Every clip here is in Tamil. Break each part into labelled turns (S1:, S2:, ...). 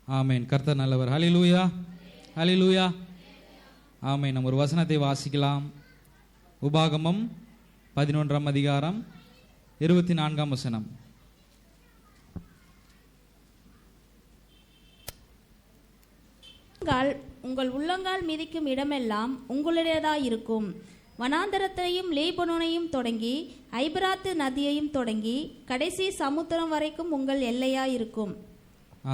S1: ஆமேன். கர்த்தர் நல்லவர். ஹல்லேலூயா, ஹல்லேலூயா, ஆமேன். நம்ம ஒரு வசனத்தை வாசிக்கலாம். உபாகமம் 11ஆம் அதிகாரம் 24ஆம் வசனம்.
S2: உங்கள் உள்ளங்கால் மிதிக்கும் இடமெல்லாம் உங்களுடையதாயிருக்கும். வனாந்தரத்தையும் லீபனோனையும் தொடங்கி ஐபிராத்து நதியையும் தொடங்கி கடைசி சமுத்திரம் வரைக்கும் உங்கள் எல்லையாயிருக்கும்.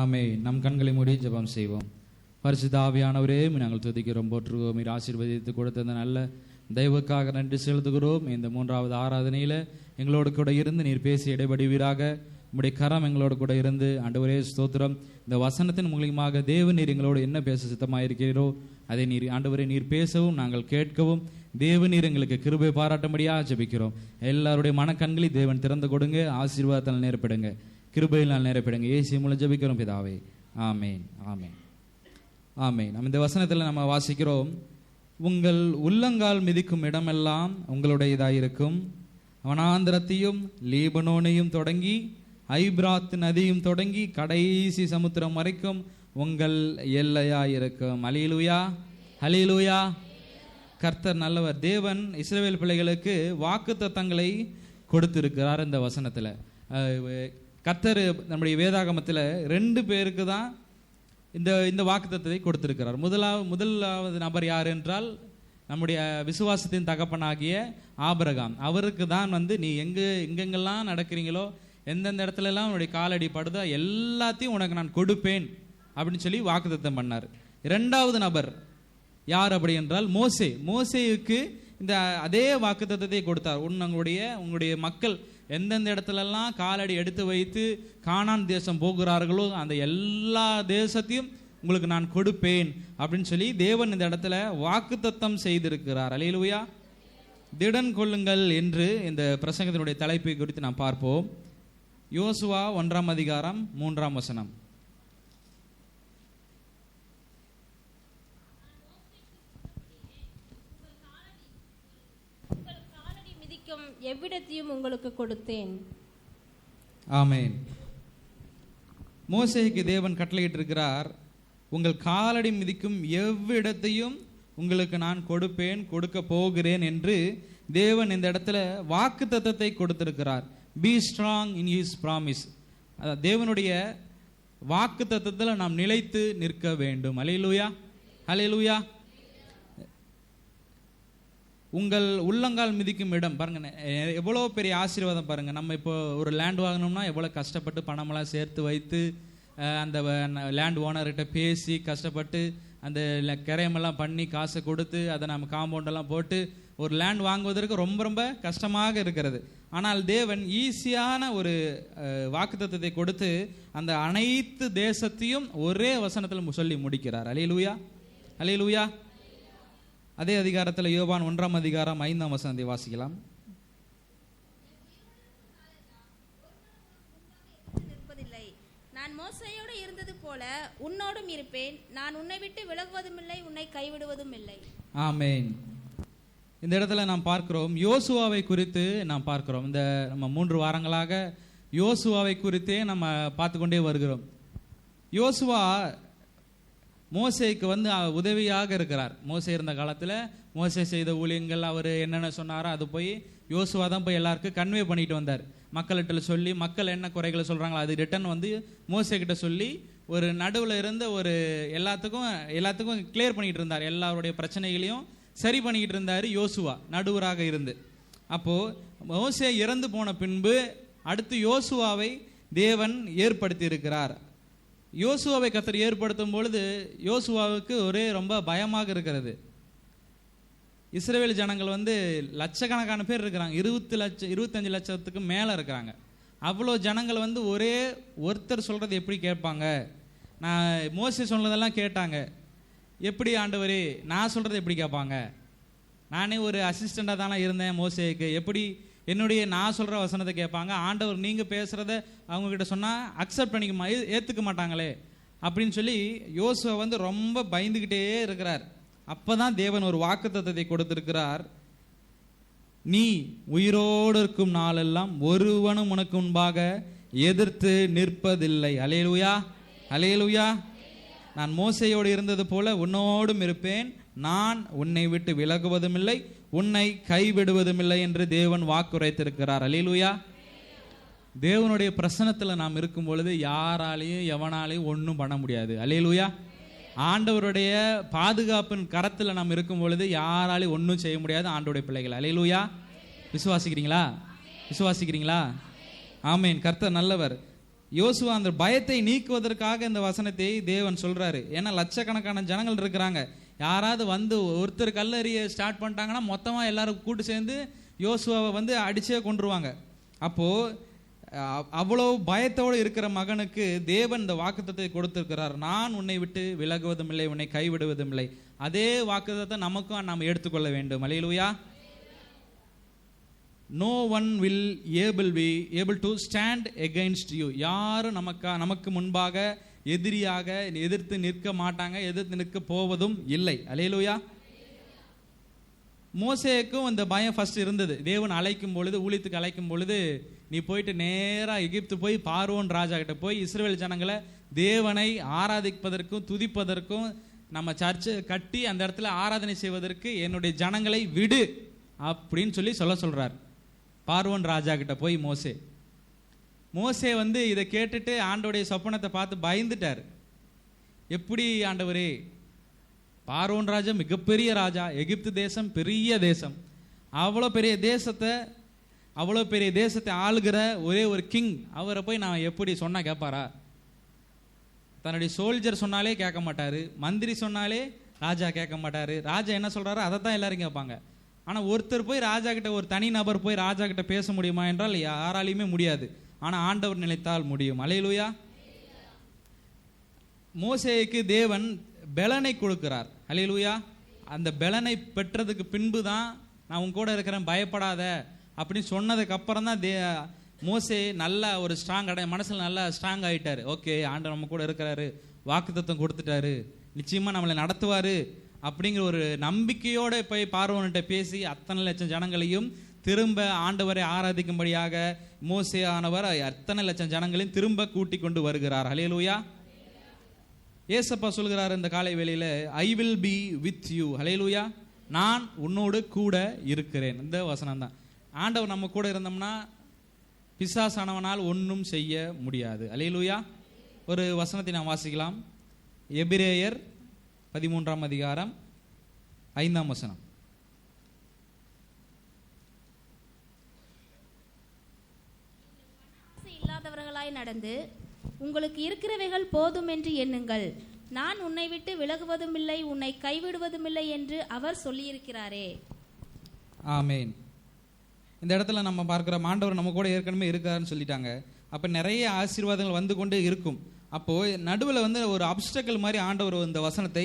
S1: ஆமென். நம் கண்களை மூடி ஜெபம் செய்வோம். பரிசுத்த ஆவியானவரே, நாங்கள் துதிக்கிறோம், போற்றுகிறோம். நீர் ஆசீர்வதித்து கொடுத்த அந்த நல்ல தெய்வக்காக நன்றி செலுத்துகிறோம். இந்த 3வது ஆராதனையில் எங்களோடு கூட இருந்து நீர் பேசி இடைபடுவீராக. உம்முடைய கரம் எங்களோடு கூட இருந்து ஆண்டவரே ஸ்தோத்திரம். இந்த வசனத்தின் மூலியமாக தேவன் நீர் எங்களோடு என்ன பேச சித்தமாயிருக்கிறீரோ அதை நீர் ஆண்டவரே நீர் பேசவும் நாங்கள் கேட்கவும் தேவன் நீர் எங்களுக்கு கிருபை பாராட்டும்படியாக ஜெபிக்கிறோம். எல்லாருடைய மனக்கண்களை தேவன் திறந்து கொடுங்க. ஆசீர்வாதத்தால் நிரப்பிடுங்க, கிருபையினால் நிரப்பிடுங்க. இயேசு மூலம் ஜெபிக்கிறோம் பிதாவே, ஆமேன், ஆமேன், ஆமேன். நம்ம இந்த வசனத்தில் நம்ம வாசிக்கிறோம், உங்கள் உள்ளங்கால் மிதிக்கும் இடமெல்லாம் உங்களுடையதாயிருக்கும். வனாந்திரத்தையும் லீபனோனையும் தொடங்கி ஐபிராத் நதியும் தொடங்கி கடைசி சமுத்திரம் வரைக்கும் உங்கள் எல்லையாயிருக்கும். ஹல்லேலூயா, ஹல்லேலூயா. கர்த்தர் நல்லவர். தேவன் இஸ்ரவேல் பிள்ளைகளுக்கு வாக்குத்தத்தங்களை கொடுத்திருக்கிறார். இந்த வசனத்தில் கர்த்தர் நம்முடைய வேதாகமத்தில் 2 பேருக்கு தான் இந்த வாக்குத்தத்தத்தை கொடுத்திருக்கிறார். முதலாவது நபர் யார் என்றால் நம்முடைய விசுவாசத்தின் தகப்பனாகிய ஆபிரகாம். அவருக்கு தான் நீ எங்கெங்கெல்லாம் நடக்கிறீங்களோ, எந்தெந்த இடத்துல எல்லாம் உன்னுடைய காலடி படுதோ எல்லாத்தையும் உனக்கு நான் கொடுப்பேன் அப்படின்னு சொல்லி வாக்குத்தத்தம் பண்ணார். 2வது நபர் யார் அப்படி என்றால் மோசே. மோசேவுக்கு இந்த அதே வாக்குத்தத்தத்தை கொடுத்தார். உங்களுடைய மக்கள் எந்தெந்த இடத்துலலாம் காலடி எடுத்து வைத்து கானான் தேசம் போகிறார்களோ அந்த எல்லா தேசத்தையும் உங்களுக்கு நான் கொடுப்பேன் அப்படின்னு சொல்லி தேவன் இந்த இடத்துல வாக்குத்தத்தம் செய்திருக்கிறார். அல்லேலூயா. திடன் கொள்ளுங்கள் என்று இந்த பிரசங்கத்தினுடைய தலைப்பை குறித்து நாம் பார்ப்போம். யோசுவா 1ஆம் அதிகாரம் 3ஆம் வசனம்.
S2: எவ்விடத்தையும் உங்களுக்கு கொடுத்தேன்.
S1: ஆமென். மோசேக்கு தேவன் கட்டளையிட்டு இருக்கிறார், உங்கள் காலடி மிதிக்கும் எவ்விடத்தையும் உங்களுக்கு நான் கொடுப்பேன், கொடுக்க போகிறேன் என்று தேவன் இந்த இடத்துல வாக்குத்தத்தத்தை கொடுத்திருக்கிறார். Be strong in his promise. தேவனுடைய வாக்குத்தத்தத்தில் நாம் நிலைத்து நிற்க வேண்டும். அல்லேலூயா, அல்லேலூயா. உங்கள் உள்ளங்கால் மிதிக்கும் இடம் பாருங்க, எவ்வளோ பெரிய ஆசீர்வாதம் பாருங்க. நம்ம இப்போ ஒரு லேண்ட் வாங்கினோம்னா எவ்வளோ கஷ்டப்பட்டு பணமெல்லாம் சேர்த்து வைத்து அந்த லேண்ட் ஓனர்கிட்ட பேசி கஷ்டப்பட்டு அந்த கிரயமெல்லாம் பண்ணி காசை கொடுத்து அதை நம்ம காம்பவுண்டெல்லாம் போட்டு ஒரு லேண்ட் வாங்குவதற்கு ரொம்ப ரொம்ப கஷ்டமாக இருக்கிறது. ஆனால் தேவன் ஈஸியான ஒரு வாக்குத்தத்தத்தை கொடுத்து அந்த அனைத்து தேசத்தையும் ஒரே வசனத்தில் சொல்லி முடிக்கிறார். அல்லேலூயா, அல்லேலூயா. அதே அதிகாரத்தில் யோவான் 1ஆம் அதிகாரம் 5ஆம் வசனத்தை வாசிக்கலாம்.
S2: நான் மோசேயோடு இருந்தது போல உன்னோடும் இருப்பேன். நான் உன்னை விட்டு விலகுவதும் இல்லை, உன்னை கைவிடுவதும் இல்லை.
S1: ஆமென். இந்த இடத்துல நாம் பார்க்கிறோம், யோசுவாவை குறித்து நாம் பார்க்கிறோம். இந்த நம்ம 3 வாரங்களாக யோசுவாவை குறித்தே நம்ம பார்த்து கொண்டே வருகிறோம். யோசுவா மோசேக்கு உதவியாக இருக்கிறார். மோசே இருந்த காலத்தில் மோசே செய்த ஊழியங்கள் அவர் என்னென்ன சொன்னாரோ அது போய் யோசுவா தான் போய் எல்லாருக்கும் கன்வே பண்ணிட்டு வந்தார். மக்கள்கிட்ட சொல்லி மக்கள் என்ன குறைகளை சொல்கிறாங்களோ அது ரிட்டன் மோசே கிட்ட சொல்லி ஒரு நடுவில் இருந்து ஒரு எல்லாத்துக்கும் கிளியர் பண்ணிட்டு இருந்தார். எல்லாருடைய பிரச்சனைகளையும் சரி பண்ணிக்கிட்டு இருந்தார் யோசுவா நடுவராக இருந்து. அப்போது மோசே இறந்து போன பின்பு அடுத்து யோசுவாவை தேவன் ஏற்படுத்தி இருக்கிறார். யோசுவாவை கர்த்தர் ஏற்படுத்தும் பொழுது யோசுவாவுக்கு ஒரே ரொம்ப பயமாக இருக்கிறது. இஸ்ரவேல் ஜனங்கள் லட்சக்கணக்கான பேர் இருக்கிறாங்க. 25 லட்சத்துக்கு மேலே இருக்கிறாங்க. அவ்வளோ ஜனங்கள் ஒரே ஒருத்தர் சொல்கிறது எப்படி கேட்பாங்க? நான் மோசே சொன்னதெல்லாம் கேட்டாங்க, எப்படி ஆண்டவரே நான் சொல்கிறது எப்படி கேட்பாங்க? நானே ஒரு அசிஸ்டண்டாக தானே இருந்தேன் மோசேக்கு, எப்படி நான் சொல்கிற வசனத்தை கேட்பாங்க? ஆண்டவர் நீங்கள் பேசுகிறத அவங்கக்கிட்ட சொன்னால் அக்செப்ட் பண்ணிக்க ஏற்றுக்க மாட்டாங்களே அப்படின்னு சொல்லி யோசுவா ரொம்ப பயந்துக்கிட்டே இருக்கிறார். அப்போ தான் தேவன் ஒரு வாக்குத்தத்தத்தை கொடுத்திருக்கிறார். நீ உயிரோடு இருக்கும் நாளெல்லாம் ஒருவனும் உனக்கு முன்பாக எதிர்த்து நிற்பதில்லை. அல்லேலூயா, அல்லேலூயா. நான் மோசேயோடு இருந்தது போல உன்னோடும் இருப்பேன், நான் உன்னை விட்டு விலகுவதும் இல்லை, உன்னை கைவிடுவதும் இல்லை என்று தேவன் வாக்குரைத்திருக்கிறார். அல்லேலூயா. தேவனுடைய பிரசன்னத்தில் நாம் இருக்கும் பொழுது யாராலையும் எவனாலையும் ஒன்றும் பண்ண முடியாது. அல்லேலூயா. ஆண்டவருடைய பாதுகாப்பின் கரத்தில் நாம் இருக்கும் பொழுது யாராலையும் ஒன்றும் செய்ய முடியாது ஆண்டவருடைய பிள்ளைகள். அல்லேலூயா. விசுவாசிக்கிறீங்களா? விசுவாசிக்கிறீங்களா? ஆமேன். கர்த்தர் நல்லவர். யோசுவா அந்த பயத்தை நீக்குவதற்காக இந்த வசனத்தை தேவன் சொல்றாரு. ஏன்னா லட்சக்கணக்கான ஜனங்கள் இருக்கிறாங்க. யாராவது வந்து ஒருத்தர் கல்லறிய ஸ்டார்ட் பண்ணிட்டாங்கன்னா மொத்தமாக எல்லாரும் கூட்டு சேர்ந்து யோசுவாவை வந்து அடிச்சே கொண்டுருவாங்க. அப்போ அவ்வளோ பயத்தோடு இருக்கிற மகனுக்கு தேவன் இந்த வாக்குத்தத்தை கொடுத்திருக்கிறார். நான் உன்னை விட்டு விலகுவதும் இல்லை, உன்னை கைவிடுவதும் இல்லை. அதே வாக்குத்தத்தை நமக்கும் நாம் எடுத்துக்கொள்ள வேண்டும். அல்லேலூயா. No one will able to stand against you. யாரும் நமக்கு முன்பாக எதிரியாக எதிர்த்து நிற்க மாட்டாங்க, எதிர்த்து நிற்க போவதும் இல்லை. அல்லேலூயா. மோசேக்கும் அந்த பயம் ஃபர்ஸ்ட் இருந்தது. தேவன் அழைக்கும் பொழுது, ஊழியத்துக்கு அழைக்கும் பொழுது, நீ போயிட்டு நேராக எகிப்து போய் பார்வோன் ராஜா கிட்ட போய் இஸ்ரவேல் ஜனங்களை தேவனை ஆராதிப்பதற்கும் துதிப்பதற்கும் நம்ம சர்ச்சை கட்டி அந்த இடத்துல ஆராதனை செய்வதற்கு என்னுடைய ஜனங்களை விடு அப்படின்னு சொல்றார் பார்வோன் ராஜா கிட்ட போய். மோசே வந்து இதை கேட்டுட்டு ஆண்டவருடைய சொப்பனத்தை பார்த்து பயந்துட்டார். எப்படி ஆண்டவரே, பார்வோன் ராஜா மிகப்பெரிய ராஜா, எகிப்து தேசம் பெரிய தேசம், அவ்வளோ பெரிய தேசத்தை ஆளுகிற ஒரே ஒரு கிங், அவரை போய் நான் எப்படி சொன்னா கேட்பாரா? தன்னுடைய சோல்ஜர் சொன்னாலே கேட்க மாட்டாரு, மந்திரி சொன்னாலே ராஜா கேட்க மாட்டாரு. ராஜா என்ன சொல்றாரோ அதை தான் எல்லாரும் கேட்பாங்க. ஆனால் ஒருத்தர் போய் ராஜா கிட்ட, ஒரு தனி நபர் போய் ராஜா கிட்ட பேச முடியுமா என்றால் யாராலையுமே முடியாது. ஆனால் ஆண்டவர் நினைத்தால் முடியும். அல்லேலூயா. மோசேக்கு தேவன் பெலனை கொடுக்கிறார். அல்லேலூயா. அந்த பெலனை பெற்றதுக்கு பின்பு தான் நான் உன் கூட இருக்கிறேன் பயப்படாத அப்படின்னு சொன்னதுக்கு அப்புறம் தான் மோசே நல்ல ஒரு ஸ்ட்ராங் மனசில் நல்லா ஸ்ட்ராங் ஆகிட்டாரு. ஓகே, ஆண்டவர் நம்ம கூட இருக்கிறாரு, வாக்குத்தத்தம் கொடுத்துட்டாரு, நிச்சயமாக நம்மளை நடத்துவார் அப்படிங்கிற ஒரு நம்பிக்கையோடு போய் பார்வோன்கிட்ட பேசி அத்தனை லட்சம் ஜனங்களையும் திரும்ப ஆண்டவரை ஆராதிக்கும்படியாக மோசே ஆனவர் அத்தனை லட்சம் ஜனங்களையும் திரும்ப கூட்டி கொண்டு வருகிறார். ஹல்லேலூயா. ஏசப்பா சொல்கிறார் இந்த காலை வேளையில், I will be with you. Hallelujah. நான் உன்னோடு கூட இருக்கிறேன். இந்த வசனம் தான். ஆண்டவர் நம்ம கூட இருந்தோம்னா பிசாசானவனால் ஒன்றும் செய்ய முடியாது. ஹல்லேலூயா. ஒரு வசனத்தை நாம் வாசிக்கலாம். எபிரேயர் 13ஆம் அதிகாரம் 5ஆம் வசனம்.
S2: இல்லாதவர்களாய் நடந்து உங்களுக்கு இருக்கிறவைகள் போதும் என்று எண்ணுங்கள். நான் உன்னை விட்டு விலகுவதும் இல்லை, உன்னை கைவிடுவதும் இல்லை என்று அவர் சொல்லியிருக்கிறாரே.
S1: ஆமேன். இந்த இடத்துல நம்ம பார்க்கிற ஆண்டவர் நம்ம கூட ஏற்கனவே இருக்காருன்னு சொல்லிட்டாங்க. அப்போ நிறைய ஆசீர்வாதங்கள் வந்து கொண்டே இருக்கும். அப்போ நடுவில் வந்து ஒரு அப்டக்கல் மாதிரி ஆண்டவர் இந்த வசனத்தை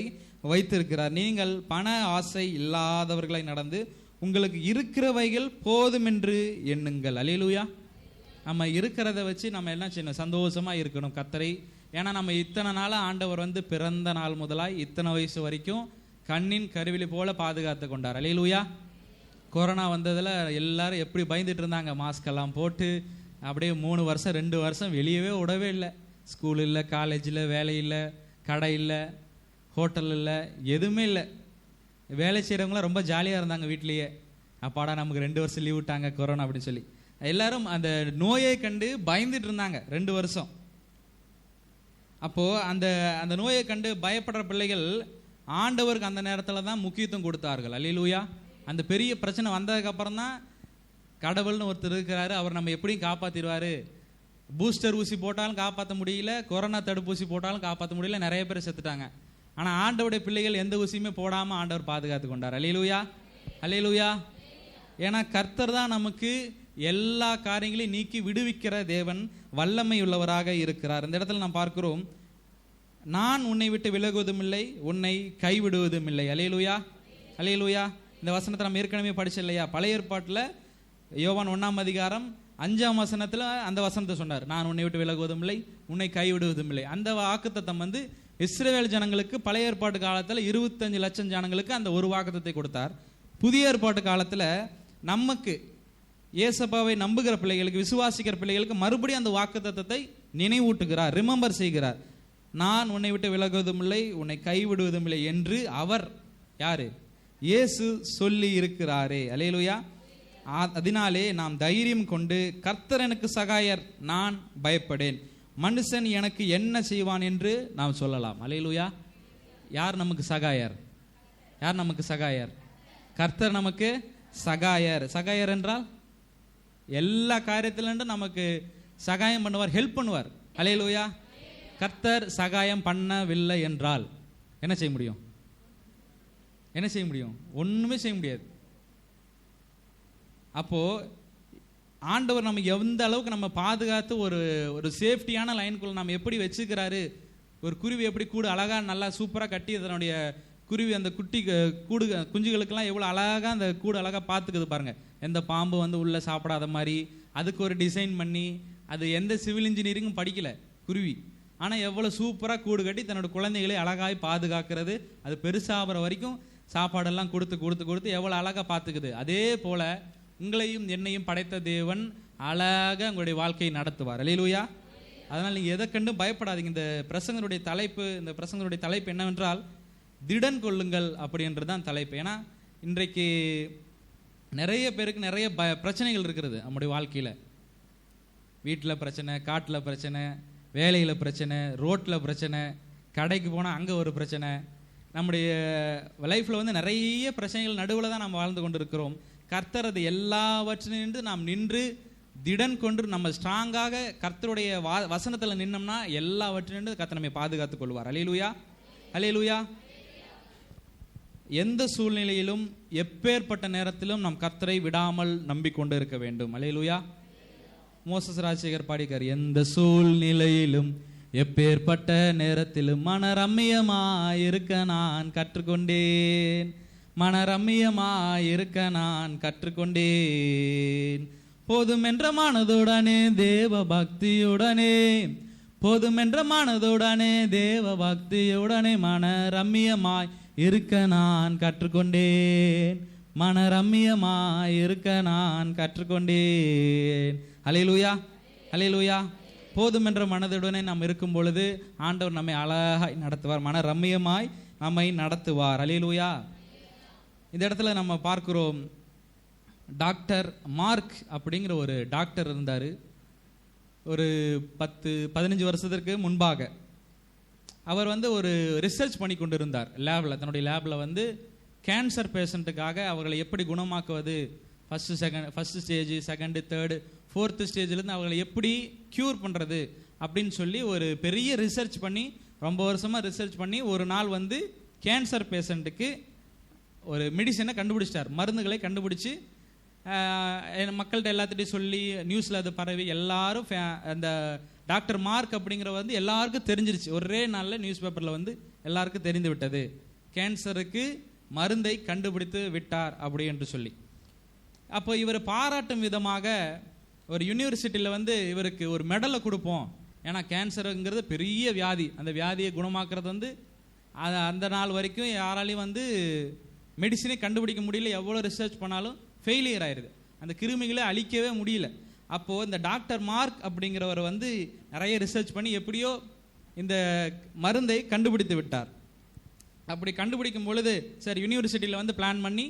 S1: வைத்திருக்கிறார். நீங்கள் பண ஆசை இல்லாதவர்களை நடந்து உங்களுக்கு இருக்கிறவைகள் போதும் என்று எண்ணுங்கள். அல்லேலூயா. நம்ம இருக்கிறத வச்சு நம்ம என்ன செய்யணும்? சந்தோஷமா இருக்கணும் கர்த்தரை. ஏன்னா நம்ம இத்தனை நாளாக ஆண்டவர் வந்து பிறந்த நாள் முதலாய் இத்தனை வயசு வரைக்கும் கண்ணின் கருவிழி போல பாதுகாத்து கொண்டார். அல்லேலூயா. கொரோனா வந்ததில் எல்லாரும் எப்படி பயந்துட்டு இருந்தாங்க, மாஸ்கெல்லாம் போட்டு அப்படியே 3 வருஷம் 2 வருஷம் வெளியவே விடவே இல்லை. ஸ்கூல் இல்லை, காலேஜில், வேலை இல்லை, கடை இல்லை, ஹோட்டல் இல்லை, எதுவுமே இல்லை. வேலை செய்கிறவங்களாம் ரொம்ப ஜாலியாக இருந்தாங்க வீட்லேயே. அப்பாடா நமக்கு 2 வருஷம் லீவ் விட்டாங்க கொரோனா அப்படின்னு சொல்லி எல்லாரும் அந்த நோயை கண்டு பயந்துட்டு இருந்தாங்க 2 வருஷம். அப்போது அந்த நோயை கண்டு பயப்படுற பிள்ளைகள் ஆண்டவருக்கு அந்த நேரத்தில் தான் முக்கியத்துவம் கொடுத்தார்கள். அல்லேலூயா. அந்த பெரிய பிரச்சனை வந்ததுக்கப்புறம் தான் கடவுள்னு ஒருத்தர் இருக்கிறாரு, அவர் நம்ம எப்படியும் காப்பாற்றிடுவார். பூஸ்டர் ஊசி போட்டாலும் காப்பாற்ற முடியல, கொரோனா தடுப்பூசி போட்டாலும் காப்பாற்ற முடியல, நிறைய பேர் செத்துட்டாங்க. ஆனால் ஆண்டவருடைய பிள்ளைகள் எந்த ஊசியுமே போடாமல் ஆண்டவர் பாதுகாத்து கொண்டார். அல்லேலூயா. அல்லேலூயா. ஏன்னா கர்த்தர் தான் நமக்கு எல்லா காரியங்களையும் நீக்கி விடுவிக்கிற தேவன், வல்லமை உள்ளவராக இருக்கிறார். இந்த இடத்துல நாம் பார்க்கிறோம், நான் உன்னை விட்டு விலகுவதும் இல்லை, உன்னை கைவிடுவதும் இல்லை. அல்லேலூயா. அல்லேலூயா. இந்த வசனத்தை நம்ம ஏற்கனவே படிச்சு இல்லையா? பழைய ஏற்பாட்டில் யோவான் 1ஆம் அதிகாரம் 5ஆம் வசனத்தில் அந்த வசனத்தை சொன்னார், நான் உன்னை விட்டு விலகுவதும் இல்லை, உன்னை கைவிடுவதும் இல்லை. அந்த வாக்குத்தத்தம் வந்து இஸ்ரவேல் ஜனங்களுக்கு பழைய ஏற்பாட்டு காலத்தில் 25 லட்சம் ஜனங்களுக்கு அந்த ஒரு வாக்குத்தத்தை கொடுத்தார். புதிய ஏற்பாட்டு காலத்தில் நமக்கு ஏசப்பாவை நம்புகிற பிள்ளைகளுக்கு, விசுவாசிக்கிற பிள்ளைகளுக்கு மறுபடியும் அந்த வாக்குத்தத்தத்தை நினைவூட்டுகிறார், ரிமெம்பர் செய்கிறார். நான் உன்னை விட்டு விலகுவதும் இல்லை, உன்னை கைவிடுவதும் இல்லை என்று அவர் யாரு? இயேசு சொல்லி இருக்கிறாரே. அல்லேலூயா. அதனாலே நாம் தைரியம் கொண்டு கர்த்தர் எனக்கு சகாயர், நான் பயப்படேன், மனுஷன் எனக்கு என்ன செய்வான் என்று நாம் சொல்லலாம். அல்லேலூயா. யார் நமக்கு சகாயர்? யார் நமக்கு சகாயர்? கர்த்தர் நமக்கு சகாயர். சகாயர் என்றால் எல்லா காரியத்திலும் நமக்கு சகாயம் பண்ணுவார், ஹெல்ப் பண்ணுவார். அல்லேலூயா. கர்த்தர் சகாயம் பண்ணவில்லை என்றால் என்ன செய்ய முடியும்? என்ன செய்ய முடியும்? ஒண்ணுமே செய்ய முடியாது. அப்போ ஆண்டவர் நம்ம எந்த அளவுக்கு நம்ம பாதுகாத்து ஒரு சேஃப்டியான லைனுக்குள்ள நம்ம எப்படி வச்சுக்கிறாரு. ஒரு குருவி எப்படி கூடு அழகா நல்லா சூப்பரா கட்டி அதனுடைய குருவி அந்த குட்டி கூடு குஞ்சுகளுக்கெல்லாம் எவ்வளோ அழகாக அந்த கூடு அழகாக பார்த்துக்குது பாருங்க. எந்த பாம்பு வந்து உள்ளே சாப்பிடாத மாதிரி அதுக்கு ஒரு டிசைன் பண்ணி, அது எந்த சிவில் இன்ஜினியரிங்கும் படிக்கல குருவி, ஆனால் எவ்வளோ சூப்பராக கூடு கட்டி தன்னோட குழந்தைகளை அழகாய் பாதுகாக்கிறது. அது பெருசாகிற வரைக்கும் சாப்பாடெல்லாம் கொடுத்து கொடுத்து கொடுத்து எவ்வளோ அழகாக பார்த்துக்குது. அதே போல் உங்களையும் என்னையும் படைத்த தேவன் அழகாக உங்களுடைய வாழ்க்கையை நடத்துவார். அல்லேலூயா. அதனால் நீங்கள் எதை கண்டும் பயப்படாதீங்க. இந்த பிரசங்கனுடைய தலைப்பு என்னவென்றால் திடன் கொள்ளுங்கள் அப்படின்றதான் தலைப்பு. ஏன்னா இன்றைக்கு நிறைய பேருக்கு நிறைய பிரச்சனைகள் இருக்கிறது நம்முடைய வாழ்க்கையில். வீட்டில் பிரச்சனை, காட்டில் பிரச்சனை, வேலையில் பிரச்சனை, ரோட்டில் பிரச்சனை, கடைக்கு போனால் அங்கே ஒரு பிரச்சனை. நம்முடைய லைஃப்பில் வந்து நிறைய பிரச்சனைகள் நடுவில் தான் நம்ம வாழ்ந்து கொண்டு இருக்கிறோம். கர்த்தர் அது எல்லாவற்றினின்று நாம் நின்று திடன் கொண்டு நம்ம ஸ்ட்ராங்காக கர்த்தருடைய வசனத்தில் நின்னோம்னா எல்லாவற்றினின்று கர்த்தர் நம்மை பாதுகாத்துக் கொள்வார். அல்லேலூயா. அல்லேலூயா. எந்த சூழ்நிலையிலும் எப்பேற்பட்ட நேரத்திலும் நம் கர்த்தரை விடாமல் நம்பிக்கொண்டு இருக்க வேண்டும். அல்லேலூயா. மோசஸ் ராஜசேகர் பாடிக்கார், எந்த சூழ்நிலையிலும் எப்பேற்பட்ட நேரத்திலும் மனரம்மியமாயிருக்க நான் கற்றுக்கொண்டேன், மனரம்மியமாயிருக்க நான் கற்றுக்கொண்டேன். போதுமென்ற மனதுடனே தேவ பக்தியுடனே, போதுமென்ற மனதுடனே தேவ பக்தியுடனே மனரம்மியமாய் இருக்க நான் கற்றுக்கொண்டேன், மனரம்மியமாய் இருக்க நான் கற்றுக்கொண்டேன். அல்லேலூயா. அல்லேலூயா. போதுமென்ற மனதுடனே நாம் இருக்கும் பொழுது ஆண்டவர் நம்மை அழகாய் நடத்துவார், மனரம்மியமாய் நம்மை நடத்துவார். அல்லேலூயா. இந்த இடத்துல நம்ம பார்க்கிறோம், டாக்டர் மார்க் அப்படிங்கிற ஒரு டாக்டர் இருந்தார். ஒரு 10-15 வருஷத்திற்கு முன்பாக அவர் வந்து ஒரு ரிசர்ச் பண்ணி கொண்டு இருந்தார் லேபில். தன்னுடைய லேபில் வந்து கேன்சர் பேஷண்ட்டுக்காக அவர்களை எப்படி குணமாக்குவது, first stage, second, third, fourth ஸ்டேஜ்லேருந்து அவர்களை எப்படி க்யூர் பண்ணுறது அப்படின்னு சொல்லி ஒரு பெரிய ரிசர்ச் பண்ணி, ரொம்ப வருஷமாக ரிசர்ச் பண்ணி ஒரு நாள் வந்து கேன்சர் பேஷண்ட்டுக்கு ஒரு மெடிசனை கண்டுபிடிச்சிட்டார், மருந்துகளை கண்டுபிடிச்சி மக்கள்கிட்ட எல்லாத்திட்டையும் சொல்லி நியூஸில் அது பரவி எல்லாரும் அந்த டாக்டர் மார்க் அப்படிங்கிற வந்து எல்லாருக்கும் தெரிஞ்சிருச்சு. ஒரே நாளில் நியூஸ் பேப்பரில் வந்து எல்லாருக்கும் தெரிந்து விட்டது, கேன்சருக்கு மருந்தை கண்டுபிடித்து விட்டார் அப்படி என்று சொல்லி. அப்போ இவர் பாராட்டும் விதமாக ஒரு யூனிவர்சிட்டியில் வந்து இவருக்கு ஒரு மெடலை கொடுப்போம். ஏன்னா கேன்சருங்கிறது பெரிய வியாதி, அந்த வியாதியை குணமாக்குறது வந்து அந்த நாள் வரைக்கும் யாராலையும் வந்து மெடிசினை கண்டுபிடிக்க முடியல, எவ்வளோ ரிசர்ச் பண்ணாலும் ஃபெயிலியர் ஆயிடுது, அந்த கிருமிகளை அழிக்கவே முடியல. அப்போது இந்த டாக்டர் மார்க் அப்படிங்கிறவர் வந்து நிறைய ரிசர்ச் பண்ணி எப்படியோ இந்த மருந்தை கண்டுபிடித்து விட்டார். அப்படி கண்டுபிடிக்கும் பொழுது சரி, யூனிவர்சிட்டியில் வந்து பிளான் பண்ணி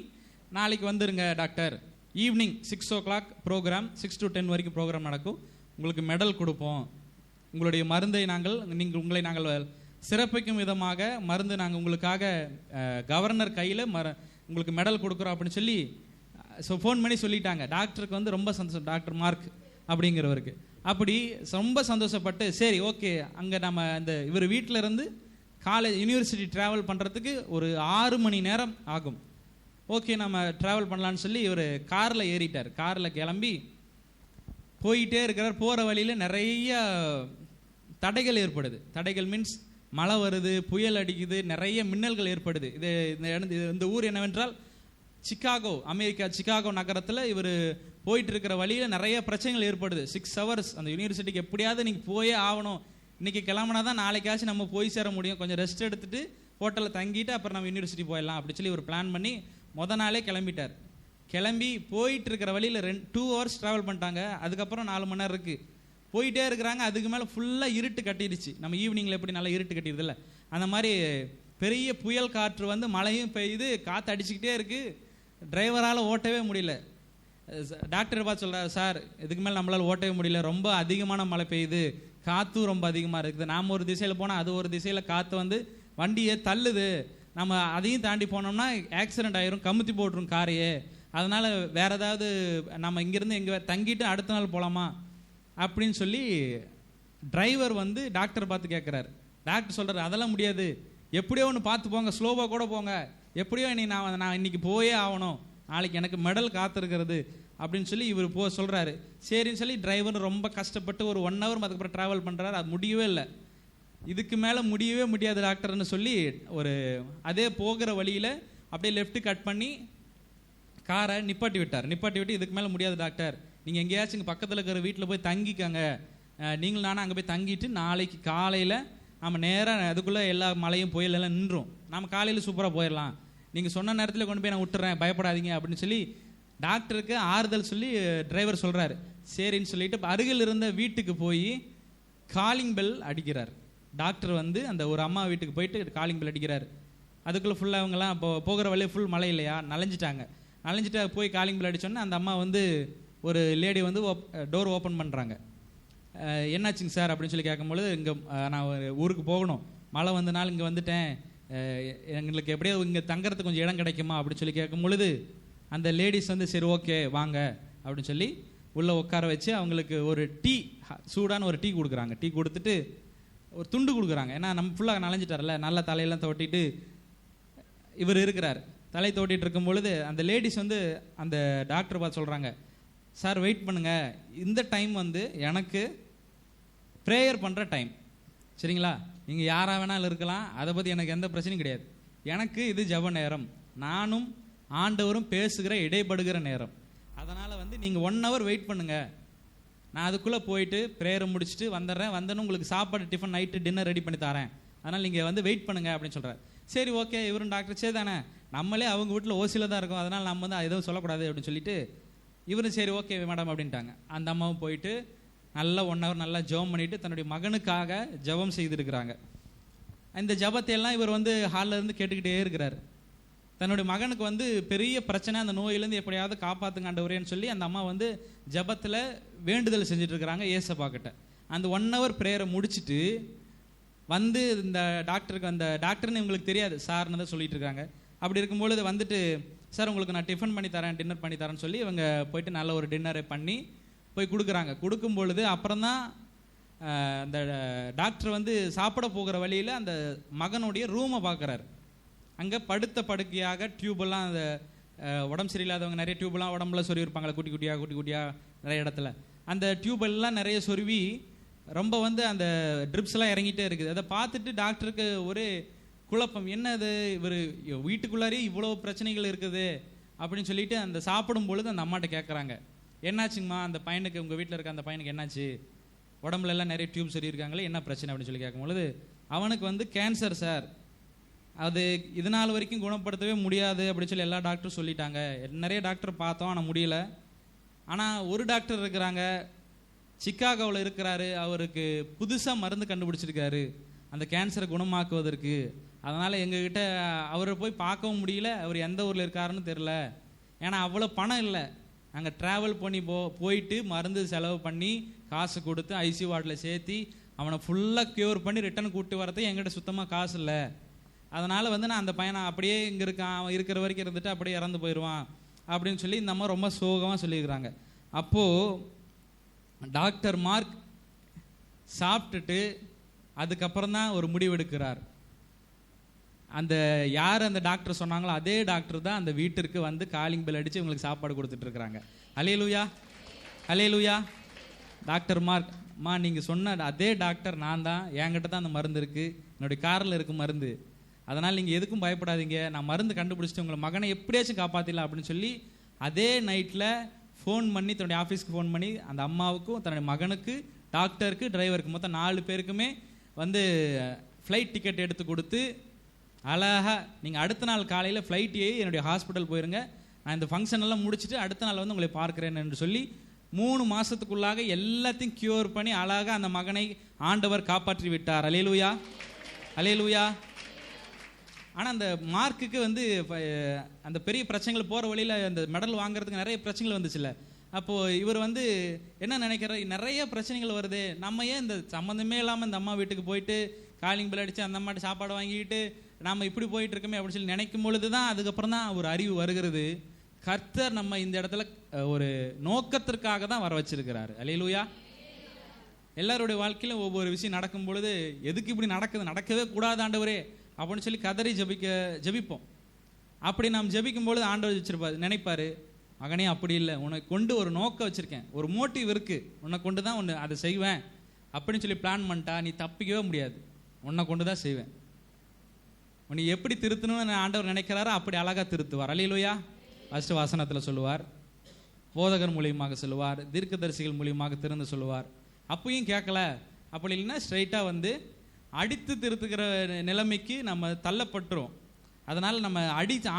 S1: நாளைக்கு வந்துருங்க doctor, evening 6 o'clock program, 6 to 10 வரைக்கும் ப்ரோக்ராம் நடக்கும், உங்களுக்கு மெடல் கொடுப்போம், உங்களுடைய மருந்தை உங்களை நாங்கள் சிறப்பிக்கும் விதமாக மருந்து நாங்கள் உங்களுக்காக கவர்னர் கையில் உங்களுக்கு மெடல் கொடுக்குறோம் அப்படின்னு சொல்லி ஃபோன் பண்ணி சொல்லிட்டாங்க. டாக்டருக்கு வந்து ரொம்ப சந்தோஷம், டாக்டர் மார்க் அப்படிங்கிறவருக்கு. அப்படி ரொம்ப சந்தோஷப்பட்டு சரி ஓகே, அங்கே நம்ம அந்த இவர் வீட்டில் இருந்து காலேஜ் யூனிவர்சிட்டி ட்ராவல் பண்ணுறதுக்கு ஒரு 6 மணி நேரம் ஆகும். ஓகே நம்ம ட்ராவல் பண்ணலான்னு சொல்லி இவர் காரில் ஏறிட்டார். காரில் கிளம்பி போயிட்டே இருக்கிறார். போகிற வழியில் நிறைய தடைகள் ஏற்படுது. தடைகள் மீன்ஸ் மழை வருது, புயல் அடிக்குது, நிறைய மின்னல்கள் ஏற்படுது. இந்த ஊர் என்னவென்றால் சிகாகோ, அமெரிக்கா சிகாகோ நகரத்தில் இவர் போயிட்டு இருக்கிற வழியில் நிறைய பிரச்சனைகள் ஏற்படுது. 6 hours அந்த யூனிவர்சிட்டிக்கு எப்படியாவது நீங்கள் போயே ஆகணும், இன்னைக்கு கிளம்புனா தான் நாளைக்காச்சும் நம்ம போய் சேர முடியும், கொஞ்சம் ரெஸ்ட் எடுத்துட்டு ஹோட்டலில் தங்கிட்டு அப்புறம் நம்ம யூனிவர்சிட்டி போயிடலாம் அப்படி சொல்லி ஒரு பிளான் பண்ணி நாளே கிளம்பிட்டார். கிளம்பி போயிட்டு இருக்கிற வழியில் 2 hours ட்ராவல் பண்ணிட்டாங்க. அதுக்கப்புறம் 4 மணி நேரம் இருக்குது. போயிட்டே இருக்கிறாங்க. அதுக்கு மேலே ஃபுல்லாக இருட்டு கட்டிடுச்சு. நம்ம ஈவினிங்கில் எப்படி நல்லா இருட்டு கட்டிடுது இல்லை, அந்த மாதிரி பெரிய புயல் காற்று வந்து மழையும் பெய்யுது, காற்று அடிச்சுக்கிட்டே இருக்குது. டிரைவரால் ஓட்டவே முடியல. டாக்டர் பார்த்து சொல்கிறார், சார் இதுக்கு மேலே நம்மளால் ஓட்டவே முடியல, ரொம்ப அதிகமான மழை பெய்யுது, காற்றும் ரொம்ப அதிகமாக இருக்குது. நாம் ஒரு திசையில் போனால் அது ஒரு திசையில் காற்று வந்து வண்டியை தள்ளுது, நம்ம அதையும் தாண்டி போனோம்னா ஆக்சிடென்ட் ஆயிரும், கமுத்தி போட்டுரும் காரையே. அதனால் வேறு ஏதாவது நம்ம இங்கேருந்து எங்கே தங்கிட்டு அடுத்த நாள் போகலாமா அப்படின்னு சொல்லி டிரைவர் வந்து டாக்டர் பார்த்து கேட்குறாரு. டாக்டர் சொல்கிறார், அதெல்லாம் முடியாது, எப்படியோ ஒன்று பார்த்து போங்க, ஸ்லோவாக கூட போங்க, எப்படியோ நான் இன்னைக்கு போயே ஆகணும், நாளைக்கு எனக்கு மெடல் காத்திருக்கிறது அப்படின்னு சொல்லி இவர் சொல்கிறாரு. சரின்னு சொல்லி டிரைவர் ரொம்ப கஷ்டப்பட்டு ஒரு 1 hour அதுக்கப்புறம் ட்ராவல் பண்ணுறாரு. அது முடியவே இல்லை. இதுக்கு மேலே முடியவே முடியாது டாக்டர்னு சொல்லி ஒரு அதே போகிற வழியில் அப்படியே லெஃப்ட் கட் பண்ணி காரை நிப்பாட்டி விட்டு இதுக்கு மேலே முடியாது டாக்டர், நீங்கள் எங்கேயாச்சும் இங்கே பக்கத்தில் இருக்கிற வீட்டில் போய் தங்கிக்கங்க, நீங்களும் நானும் அங்கே போய் தங்கிட்டு நாளைக்கு காலையில் நம்ம நேராக அதுக்குள்ளே எல்லா மழையும் புயலெல்லாம் நின்றும், நம்ம காலையில் சூப்பராக போயிடலாம், நீங்கள் சொன்ன நேரத்தில் கொண்டு போய் நான் விட்டுறேன், பயப்படாதீங்க அப்படின்னு சொல்லி டாக்டருக்கு ஆறுதல் சொல்லி டிரைவர் சொல்கிறாரு. சரின்னு சொல்லிட்டு அருகில் இருந்த வீட்டுக்கு போய் காலிங் பெல் அடிக்கிறார். டாக்டர் வந்து அந்த ஒரு அம்மா வீட்டுக்கு போயிட்டு காலிங் பெல் அடிக்கிறார். அதுக்குள்ளே ஃபுல்லாக அவங்கெல்லாம் போகிற வழியே ஃபுல் மழை இல்லையா, நனைஞ்சிட்டு போய் காலிங் பெல் அடித்தோன்னே அந்த அம்மா வந்து ஒரு லேடி வந்து டோர் ஓப்பன் பண்ணுறாங்க. என்னாச்சுங்க சார் அப்படின்னு சொல்லி கேட்கும்பொழுது, இங்கே நான் ஊருக்கு போகணும், மழை வந்தனால இங்கே வந்துட்டேன், எங்களுக்கு எப்படியோ இங்கே தங்கறதுக்கு கொஞ்சம் இடம் கிடைக்குமா அப்படின்னு சொல்லி கேட்கும் பொழுது அந்த லேடிஸ் வந்து சரி ஓகே வாங்க அப்படின்னு சொல்லி உள்ளே உட்கார வச்சு அவங்களுக்கு ஒரு டீ, சூடான ஒரு டீ கொடுக்குறாங்க. டீ கொடுத்துட்டு ஒரு துண்டு கொடுக்குறாங்க. ஏன்னா நம்ம ஃபுல்லாக நனைஞ்சிட்டார்ல, நல்லா தலையெல்லாம் தோட்டிட்டு இவர் இருக்கிறார். தலை தோட்டிட்டு இருக்கும் பொழுது அந்த லேடிஸ் வந்து அந்த டாக்டர் பார்த்து சொல்கிறாங்க, சார் வெயிட் பண்ணுங்க, இந்த டைம் வந்து எனக்கு ப்ரேயர் பண்ணுற டைம், சரிங்களா, நீங்கள் யாராக வேணாலும் இருக்கலாம், அதை பற்றி எனக்கு எந்த பிரச்சனையும் கிடையாது, எனக்கு இது ஜெப நேரம், நானும் ஆண்டவரும் பேசுகிற இடைப்படுகிற நேரம், அதனால் வந்து நீங்கள் 1 hour வெயிட் பண்ணுங்க, நான் அதுக்குள்ளே போயிட்டு ப்ரேயரை முடிச்சுட்டு வந்தேன்னு உங்களுக்கு சாப்பாடு டிஃபன் நைட்டு டின்னர் ரெடி பண்ணி தரேன், அதனால் நீங்கள் வந்து வெயிட் பண்ணுங்க அப்படின்னு சொல்கிறார். சரி ஓகே, இவரும் டாக்டர் சே தானே, நம்மளே அவங்க வீட்டில் ஓசியில் தான் இருக்கோம், அதனால் நம்ம வந்து எதுவும் சொல்லக்கூடாது அப்படின்னு சொல்லிட்டு இவரும் சரி ஓகே மேடம் அப்படின்ட்டாங்க. அந்த அம்மாவும் போயிட்டு நல்லா 1 hour நல்லா ஜெபம் பண்ணிட்டு தன்னுடைய மகனுக்காக ஜெபம் செய்திருக்கிறாங்க. இந்த ஜெபத்தை எல்லாம் இவர் வந்து ஹாலில் இருந்து கேட்டுக்கிட்டே இருக்கிறார். தன்னுடைய மகனுக்கு வந்து பெரிய பிரச்சனை, அந்த நோயிலேருந்து எப்படியாவது காப்பாற்றுங்க ஆண்டவரேன்னு சொல்லி அந்த அம்மா வந்து ஜெபத்தில் வேண்டுதல் செஞ்சுட்டு இருக்கிறாங்க ஏசப்பா கிட்ட. அந்த 1 hour ப்ரேயரை முடிச்சுட்டு வந்து இந்த டாக்டருக்கு, அந்த டாக்டர்னு இவங்களுக்கு தெரியாது, சார்னு தான் சொல்லிட்டு இருக்காங்க. அப்படி இருக்கும்பொழுது வந்துட்டு, சார் உங்களுக்கு நான் டிஃபன் பண்ணி தரேன், டின்னர் பண்ணி தரேன்னு சொல்லி இவங்க போயிட்டு நல்ல ஒரு டின்னரை பண்ணி போய் கொடுக்குறாங்க. கொடுக்கும் பொழுது அப்புறம் தான் அந்த டாக்டர் வந்து சாப்பிட போகிற வழியில் அந்த மகனுடைய ரூமை பார்க்குறாரு. அங்கே படுத்த படுக்கையாக டியூபெல்லாம், அந்த உடம்பு சரியில்லாதவங்க நிறைய டியூபெல்லாம் உடம்புல சொருவி இருப்பாங்களே, குட்டி குட்டியாக நிறைய இடத்துல, அந்த டியூபெல்லாம் நிறைய சொருவி ரொம்ப வந்து அந்த ட்ரிப்ஸ்லாம் இறங்கிட்டே இருக்குது. அதை பார்த்துட்டு டாக்டருக்கு ஒரு குழப்பம், என்னது இவர் வீட்டுக்குள்ளாரே இவ்வளோ பிரச்சனைகள் இருக்குது அப்படின்னு சொல்லிட்டு அந்த சாப்பிடும் பொழுது அந்த அம்மாட்ட கேட்குறாங்க, என்னாச்சுங்கம்மா அந்த பையனுக்கு, உங்கள் வீட்டில் இருக்க அந்த பையனுக்கு என்னாச்சு, உடம்புல எல்லாம் நிறைய டியூப் சரி இருக்காங்களே, என்ன பிரச்சனை அப்படின்னு சொல்லி கேட்கும்பொழுது, அவனுக்கு வந்து கேன்சர் சார், அது இது நாள் வரைக்கும் குணப்படுத்தவே முடியாது அப்படின்னு சொல்லி எல்லா டாக்டரும் சொல்லிட்டாங்க, நிறைய டாக்டர் பார்த்தோம் ஆனால் முடியல, ஆனால் ஒரு டாக்டர் இருக்கிறாங்க சிக்காகோவில் இருக்கிறாரு, அவருக்கு புதுசாக மருந்து கண்டுபிடிச்சிருக்காரு அந்த கேன்சரை குணமாக்குவதற்கு, அதனால் எங்ககிட்ட அவரை போய் பார்க்கவும் முடியல, அவர் எந்த ஊரில் இருக்காருன்னு தெரில, ஏன்னா அவ்வளோ பணம் இல்லை, நாங்கள் ட்ராவல் பண்ணி போயிட்டு மருந்து செலவு பண்ணி காசு கொடுத்து ஐசியூ வார்டில் சேர்த்தி அவனை ஃபுல்லாக க்யூர் பண்ணி ரிட்டர்ன் கூப்பிட்டு வரது என்கிட்ட சுத்தமாக காசு இல்லை, அதனால் வந்து நான் அந்த பையனை அப்படியே இங்கே இருக்கான், அவன் இருக்கிற வரைக்கும் இருந்துட்டு அப்படியே இறந்து போயிடுவான் அப்படின்னு சொல்லி இந்த அம்மா ரொம்ப சோகமாக சொல்லியிருக்கிறாங்க. அப்போது டாக்டர் மார்க் சாப்பிட்டுட்டு அதுக்கப்புறம் தான் ஒரு முடிவெடுக்கிறார். அந்த யார் அந்த டாக்டர் சொன்னாங்களோ அதே டாக்டர் தான் அந்த வீட்டிற்கு வந்து காலிங் பெல் அடித்து இவங்களுக்கு சாப்பாடு கொடுத்துட்டு இருக்கிறாங்க. அல்லேலூயா, அல்லேலூயா. டாக்டர் மார்க், மா நீங்கள் சொன்ன அதே டாக்டர் நான் தான், என்கிட்ட தான் அந்த மருந்து இருக்குது, என்னுடைய காரில் இருக்குது மருந்து, அதனால் நீங்கள் எதுக்கும் பயப்படாதீங்க, நான் மருந்து கண்டுபிடிச்சிட்டு உங்களை மகனை எப்படியாச்சும் காப்பாற்றிடலாம் அப்படின்னு சொல்லி அதே நைட்டில் ஃபோன் பண்ணி, தன்னுடைய ஆஃபீஸ்க்கு ஃபோன் பண்ணி அந்த அம்மாவுக்கும் தன்னுடைய மகனுக்கு டாக்டருக்கு டிரைவருக்கு மொத்தம் 4 பேருக்குமே வந்து ஃப்ளைட் டிக்கெட் எடுத்து கொடுத்து, அழகாக நீங்கள் அடுத்த நாள் காலையில் ஃப்ளைட் ஏறி என்னுடைய ஹாஸ்பிட்டல் போயிருங்க, நான் இந்த ஃபங்க்ஷன் எல்லாம் முடிச்சுட்டு அடுத்த நாள் வந்து உங்களை பார்க்குறேன் என்று சொல்லி 3 மாசத்துக்குள்ளாக எல்லாத்தையும் கியூர் பண்ணி அழகாக அந்த மகனை ஆண்டவர் காப்பாற்றி விட்டார். அல்லேலூயா, அல்லேலூயா. ஆனால் அந்த மார்க்குக்கு வந்து அந்த பெரிய பிரச்சனைகள் போகிற வழியில் அந்த மெடல் வாங்குறதுக்கு நிறைய பிரச்சனைகள் வந்துச்சுல்ல. அப்போது இவர் வந்து என்ன நினைக்கிறார், நிறைய பிரச்சனைகள் வருது, நம்ம ஏன் இந்த சம்மந்தமே இல்லாமல் இந்த அம்மா வீட்டுக்கு போயிட்டு காலிங் பில் அடித்து அந்த அம்மாட்ட சாப்பாடு வாங்கிட்டு நம்ம இப்படி போயிட்டு இருக்கோமே அப்படின்னு சொல்லி நினைக்கும் பொழுது தான் அதுக்கப்புறம் தான் ஒரு அறிவு வருகிறது. கர்த்தர் நம்ம இந்த இடத்துல ஒரு நோக்கத்திற்காக தான் வர வச்சிருக்கிறாரு. அல்லேலூயா. எல்லாருடைய வாழ்க்கையிலும் ஒவ்வொரு விஷயம் நடக்கும் பொழுது எதுக்கு இப்படி நடக்குது, நடக்கவே கூடாது ஆண்டவரே அப்படின்னு சொல்லி கதறி ஜெபிப்போம். அப்படி நாம் ஜெபிக்கும் பொழுது ஆண்டவர் வச்சிருப்பார், நினைப்பாரு, மகனே அப்படி இல்லை, உன்னை கொண்டு ஒரு நோக்கம் வச்சிருக்கேன், ஒரு மோட்டிவ் இருக்கு, உன்னை கொண்டு தான் ஒன்று அதை செய்வேன் அப்படின்னு சொல்லி பிளான் பண்ணிட்டா நீ தப்பிக்கவே முடியாது. உன்னை கொண்டு தான் செய்வேன். உன்னை எப்படி திருத்தணும்னு ஆண்டவர் நினைக்கிறாரோ அப்படி அழகா திருத்துவார். அல்லேலூயா. ஃபர்ஸ்ட் வசனத்தில் சொல்லுவார், போதகர் மூலியமாக சொல்லுவார், தீர்க்கதரிசிகள் மூலியமாக திறந்து சொல்லுவார். அப்பயும் கேட்கல, அப்படி இல்லைன்னா ஸ்ட்ரைட்டாக வந்து அடித்து திருத்துக்கிற நிலைமைக்கு நம்ம தள்ளப்பட்டுரும். அதனால் நம்ம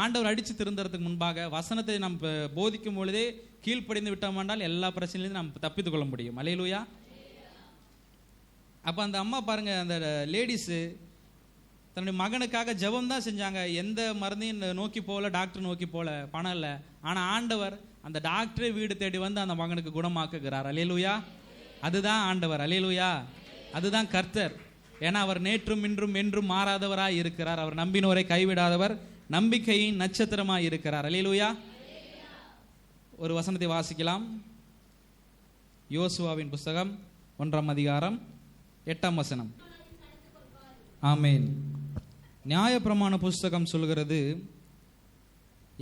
S1: ஆண்டவர் அடித்து திருந்துறதுக்கு முன்பாக வசனத்தை நம்ம போதிக்கும் பொழுதே கீழ்ப்படிந்து விட்டோம்னால் எல்லா பிரச்சனையிலும் நம்ம தப்பித்து கொள்ள முடியும். அல்லேலூயா. அப்போ அந்த அம்மா பாருங்க, அந்த லேடிஸு தன்னுடைய மகனுக்காக ஜெபம் தான் செஞ்சாங்க, எந்த மருந்தையும் நோக்கி போகல, டாக்டர் நோக்கி போகல, பணம் இல்லை. ஆனால் ஆண்டவர் அந்த டாக்டரே வீடு தேடி வந்து அந்த மகனுக்கு குணமாக்குகிறார். அல்லேலூயா. அதுதான் ஆண்டவர். அல்லேலூயா. அதுதான் கர்த்தர். ஏன்னா அவர் நேற்றும் இன்றும் என்றும் மாறாதவராய் இருக்கிறார். அவர் நம்பினோரை கைவிடாதவர், நம்பிக்கையின் நட்சத்திரமாய் இருக்கிறார். அல்லேலூயா. ஒரு வசனத்தை வாசிக்கலாம். யோசுவாவின் புஸ்தகம் 1ஆம் அதிகாரம் 8ஆம் வசனம். ஆமேன். நியாயப்பிரமாண புஸ்தகம் சொல்கிறது,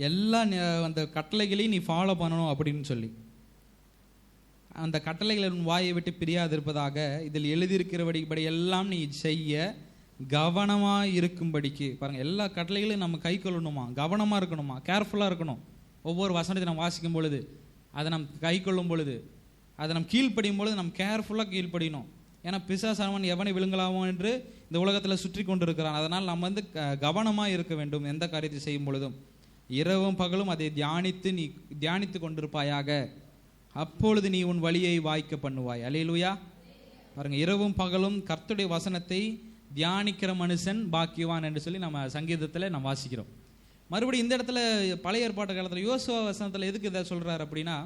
S1: எல்லா அந்த கட்டளைகளையும் நீ ஃபாலோ பண்ணணும் அப்படின்னு சொல்லி. அந்த கட்டளைகளின் வாயை விட்டு பிரியாதிருப்பதாக இதில் எழுதியிருக்கிறபடி எல்லாம் நீ செய்ய கவனமாக இருக்கும்படிக்கு. பாருங்கள், எல்லா கட்டளைகளையும் நம்ம கை கொள்ளணுமா, கவனமாக இருக்கணுமா, கேர்ஃபுல்லாக இருக்கணும். ஒவ்வொரு வசனத்தை நம்ம வாசிக்கும் பொழுது, அதை நம்ம கை கொள்ளும் பொழுது, அதை நம்ம கீழ்ப்படியும் பொழுது நம்ம கேர்ஃபுல்லாக கீழ்ப்படியணும். ஏன்னா பிசாசானவன் எவனை விழுங்கலாமோ என்று இந்த உலகத்தில் சுற்றி கொண்டு இருக்கிறான். அதனால் நம்ம வந்து கவனமாக இருக்க வேண்டும். எந்த காரியத்தை செய்யும் பொழுதும் இரவும் பகலும் அதை நீ தியானித்து கொண்டிருப்பாயாக, அப்பொழுது நீ உன் வழியை வாய்க்க பண்ணுவாய். அல்லேலூயா. பாருங்க, இரவும் பகலும் கர்த்தருடைய வசனத்தை தியானிக்கிற மனுஷன் பாக்கியவான் என்று சொல்லி நம்ம சங்கீதத்தில் நம்ம வாசிக்கிறோம். மறுபடியும் இந்த இடத்துல பழைய ஏற்பாட்டு காலத்தில் யோசுவா வசனத்தில் எதுக்கு இதை சொல்றாரு அப்படின்னா,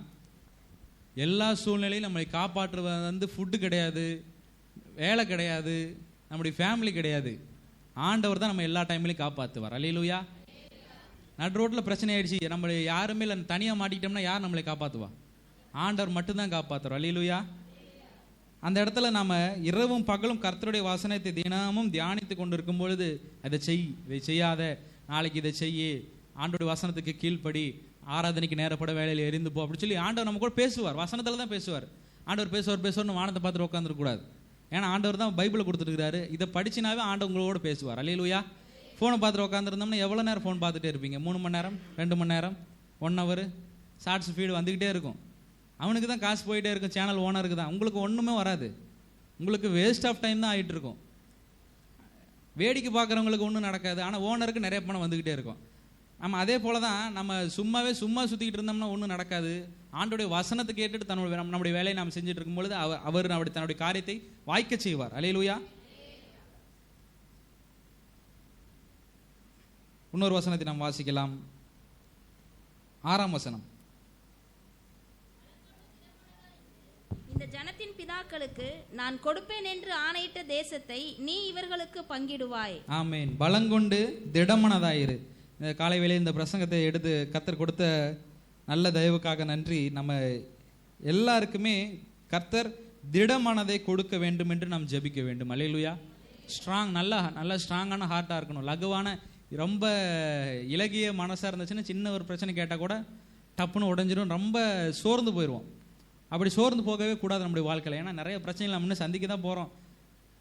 S1: எல்லா சூழ்நிலையும் நம்மளை காப்பாற்றுவது வந்து ஃபுட்டு கிடையாது, வேலை கிடையாது, நம்முடைய ஃபேமிலி கிடையாது, ஆண்டவர் தான் நம்ம எல்லா டைம்லையும் காப்பாற்றுவார். அல்லேலூயா. நடு ரோட்டில் பிரச்சனை ஆயிடுச்சு, நம்மளை யாருமே இல்லை, தனியாக மாட்டிக்கிட்டோம்னா யார் நம்மளை காப்பாற்றுவா? ஆண்டவர் மட்டும்தான் காப்பாற்றுறோம். அல்லேலூயா. அந்த இடத்துல நம்ம இரவும் பகலும் கர்த்தருடைய வசனத்தை தினமும் தியானித்து கொண்டு இருக்கும் பொழுது, அதை செய், இதை செய்யாத, நாளைக்கு இதை செய்ய, ஆண்டோடைய வசனத்துக்கு கீழ்ப்படி, ஆராதனைக்கு நேரப்பட வேலையில் எரிந்து போ அப்படின்னு சொல்லி ஆண்டவர் நம்ம கூட பேசுவார். வசனத்தில் தான் பேசுவார். ஆண்டவர் பேசுவார்னு வானத்தை பார்த்துட்டு உட்காந்துருக்கூடாது. ஏன்னா ஆண்டவர் தான் பைபிளை கொடுத்துருக்காரு. இதை படிச்சினாவே ஆண்டவர் உங்களோட பேசுவார். அல்லேலூயா. ஃபோனை பார்த்துட்டு உட்காந்துருந்தோம்னா எவ்வளோ நேரம் ஃபோன் பார்த்துட்டே இருப்பீங்க? 3 மணி நேரம், 2 மணி நேரம், 1 ஹவர் ஷார்ட்ஸ் ஃபீடு வந்துக்கிட்டே இருக்கும். அவனுக்கு தான் காசு போயிட்டே இருக்கும், சேனல் ஓனருக்கு தான். உங்களுக்கு ஒன்றுமே வராது, உங்களுக்கு வேஸ்ட் ஆஃப் டைம் தான் ஆகிட்டு இருக்கும். வேடிக்கை பார்க்குறவங்களுக்கு ஒன்றும் நடக்காது, ஆனால் ஓனருக்கு நிறைய பணம் வந்துக்கிட்டே இருக்கும். நம்ம அதே போல தான் நம்ம சும்மா சுற்றிக்கிட்டு இருந்தோம்னா ஒன்றும் நடக்காது. ஆண்டோடைய வசனத்தை கேட்டுட்டு நம்முடைய வேலையை நாம் செஞ்சுட்டு இருக்கும்பொழுது அவர் தன்னுடைய காரியத்தை வாய்க்க செய்வார். அல்லேலூயா. இன்னொரு வசனத்தை நாம் வாசிக்கலாம். 6ஆம் வசனம்.
S2: இந்த ஜனத்தின் பிதாக்களுக்கு நான் கொடுப்பேன் என்று ஆணையிட்ட தேசத்தை நீ இவர்களுக்கு பங்கிடுவாய்.
S1: ஆமேன். பலங்கொண்டு திடமனதாயிரு. இந்த காலை வேளையில் இந்த பிரசங்கத்தை எடுத்து கர்த்தர் கொடுத்த நல்ல தயவுக்காக நன்றி. நம்ம எல்லாருக்குமே கர்த்தர் திடமனதை கொடுக்க வேண்டும் என்று நாம் ஜெபிக்க வேண்டும். அல்லேலூயா. நல்ல ஸ்ட்ராங்கான ஹார்ட்டாக இருக்கணும். லகுவான ரொம்ப இலகிய மனசாக இருந்துச்சுன்னா சின்ன ஒரு பிரச்சனை கேட்டால் கூட டப்புன்னு உடஞ்சிடும், ரொம்ப சோர்ந்து போயிடுவோம். அப்படி சோர்ந்து போகவே கூடாது நம்முடைய வாழ்க்கையில். ஏன்னா நிறைய பிரச்சனைகள் நம்ம இன்னும் சந்திக்க தான் போகிறோம்.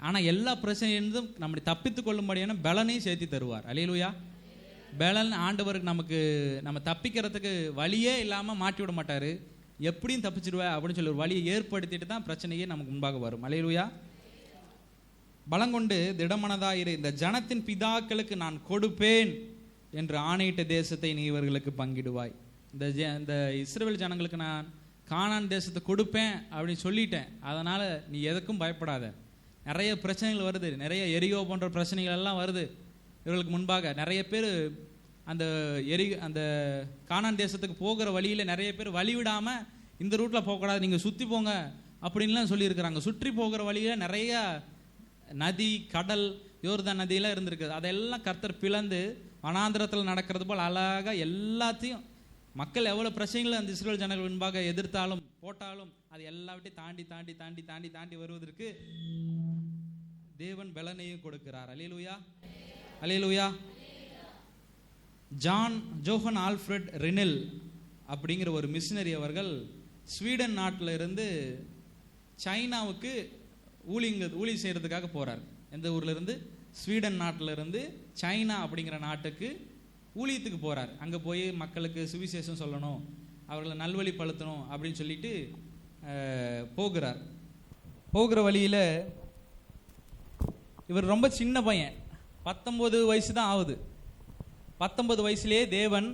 S1: ஆனால் எல்லா பிரச்சனையிலிருந்தும் நம்மளை தப்பித்து கொள்ளும்படியான பலனையும் சேர்த்து தருவார். அல்லேலூயா. பலன் ஆண்டவருக்கு நம்ம தப்பிக்கிறதுக்கு வழியே இல்லாமல் மாட்டி விட மாட்டார். எப்படியும் தப்பிச்சிடுவேன் அப்படின்னு சொல்லி ஒரு வழியை ஏற்படுத்திட்டு தான் பிரச்சனையே நமக்கு முன்பாக வரும். அல்லேலூயா. பலங்கொண்டு திடமனதாயிரு, இந்த ஜனத்தின் பிதாக்களுக்கு நான் கொடுப்பேன் என்று ஆணையிட்ட தேசத்தை நீ இவர்களுக்கு பங்கிடுவாய். இந்த இஸ்ரவேல் ஜனங்களுக்கு நான் கானான் தேசத்தை கொடுப்பேன் அப்படின்னு சொல்லிட்டேன், அதனால் நீ எதுக்கும் பயப்படாத. நிறைய பிரச்சனைகள் வருது, நிறைய எரியோ போன்ற பிரச்சனைகள் எல்லாம் வருது இவர்களுக்கு முன்பாக. நிறைய பேர் அந்த கானான் தேசத்துக்கு போகிற வழியில் நிறைய பேர் வழி விடாமல் இந்த ரூட்டில் போகக்கூடாது, நீங்கள் சுற்றி போங்க அப்படின்லாம் சொல்லியிருக்கிறாங்க. சுற்றி போகிற வழியில் நிறைய நதி, கடல், யோர்தான் நதியெல்லாம் இருந்திருக்குது. அதெல்லாம் கர்த்தர் பிளந்து வனாந்திரத்தில் நடக்கிறது போல் அழகாக எல்லாத்தையும் மக்கள் எவ்வளோ பிரச்சனைகள் அந்த இஸ்ரேல் ஜனங்கள் முன்பாக எதிர்த்தாலும் போட்டாலும் அது எல்லாவற்றையும் தாண்டி தாண்டி தாண்டி தாண்டி தாண்டி வருவதற்கு தேவன் பலனையும் கொடுக்கிறார். அல்லேலூயா, அல்லேலூயா. ஜோஹன் ஆல்ஃபிரட் ரினெல் அப்படிங்கிற ஒரு மிஷினரி அவர்கள் ஸ்வீடன் நாட்டில் இருந்து சைனாவுக்கு ஊழி செய்கிறதுக்காக போகிறார். எந்த ஊரில் இருந்து? ஸ்வீடன் நாட்டில் இருந்து சைனா அப்படிங்கிற நாட்டுக்கு ஊழியத்துக்கு போகிறார். அங்கே போய் மக்களுக்கு சுவிசேஷம் சொல்லணும், அவர்களை நல்வழிப்படுத்தணும் அப்படின்னு சொல்லிட்டு போகிறார். போகிற வழியில் இவர் ரொம்ப சின்ன பையன், 19 வயசு தான் ஆகுது. 19 வயசுலேயே தேவன்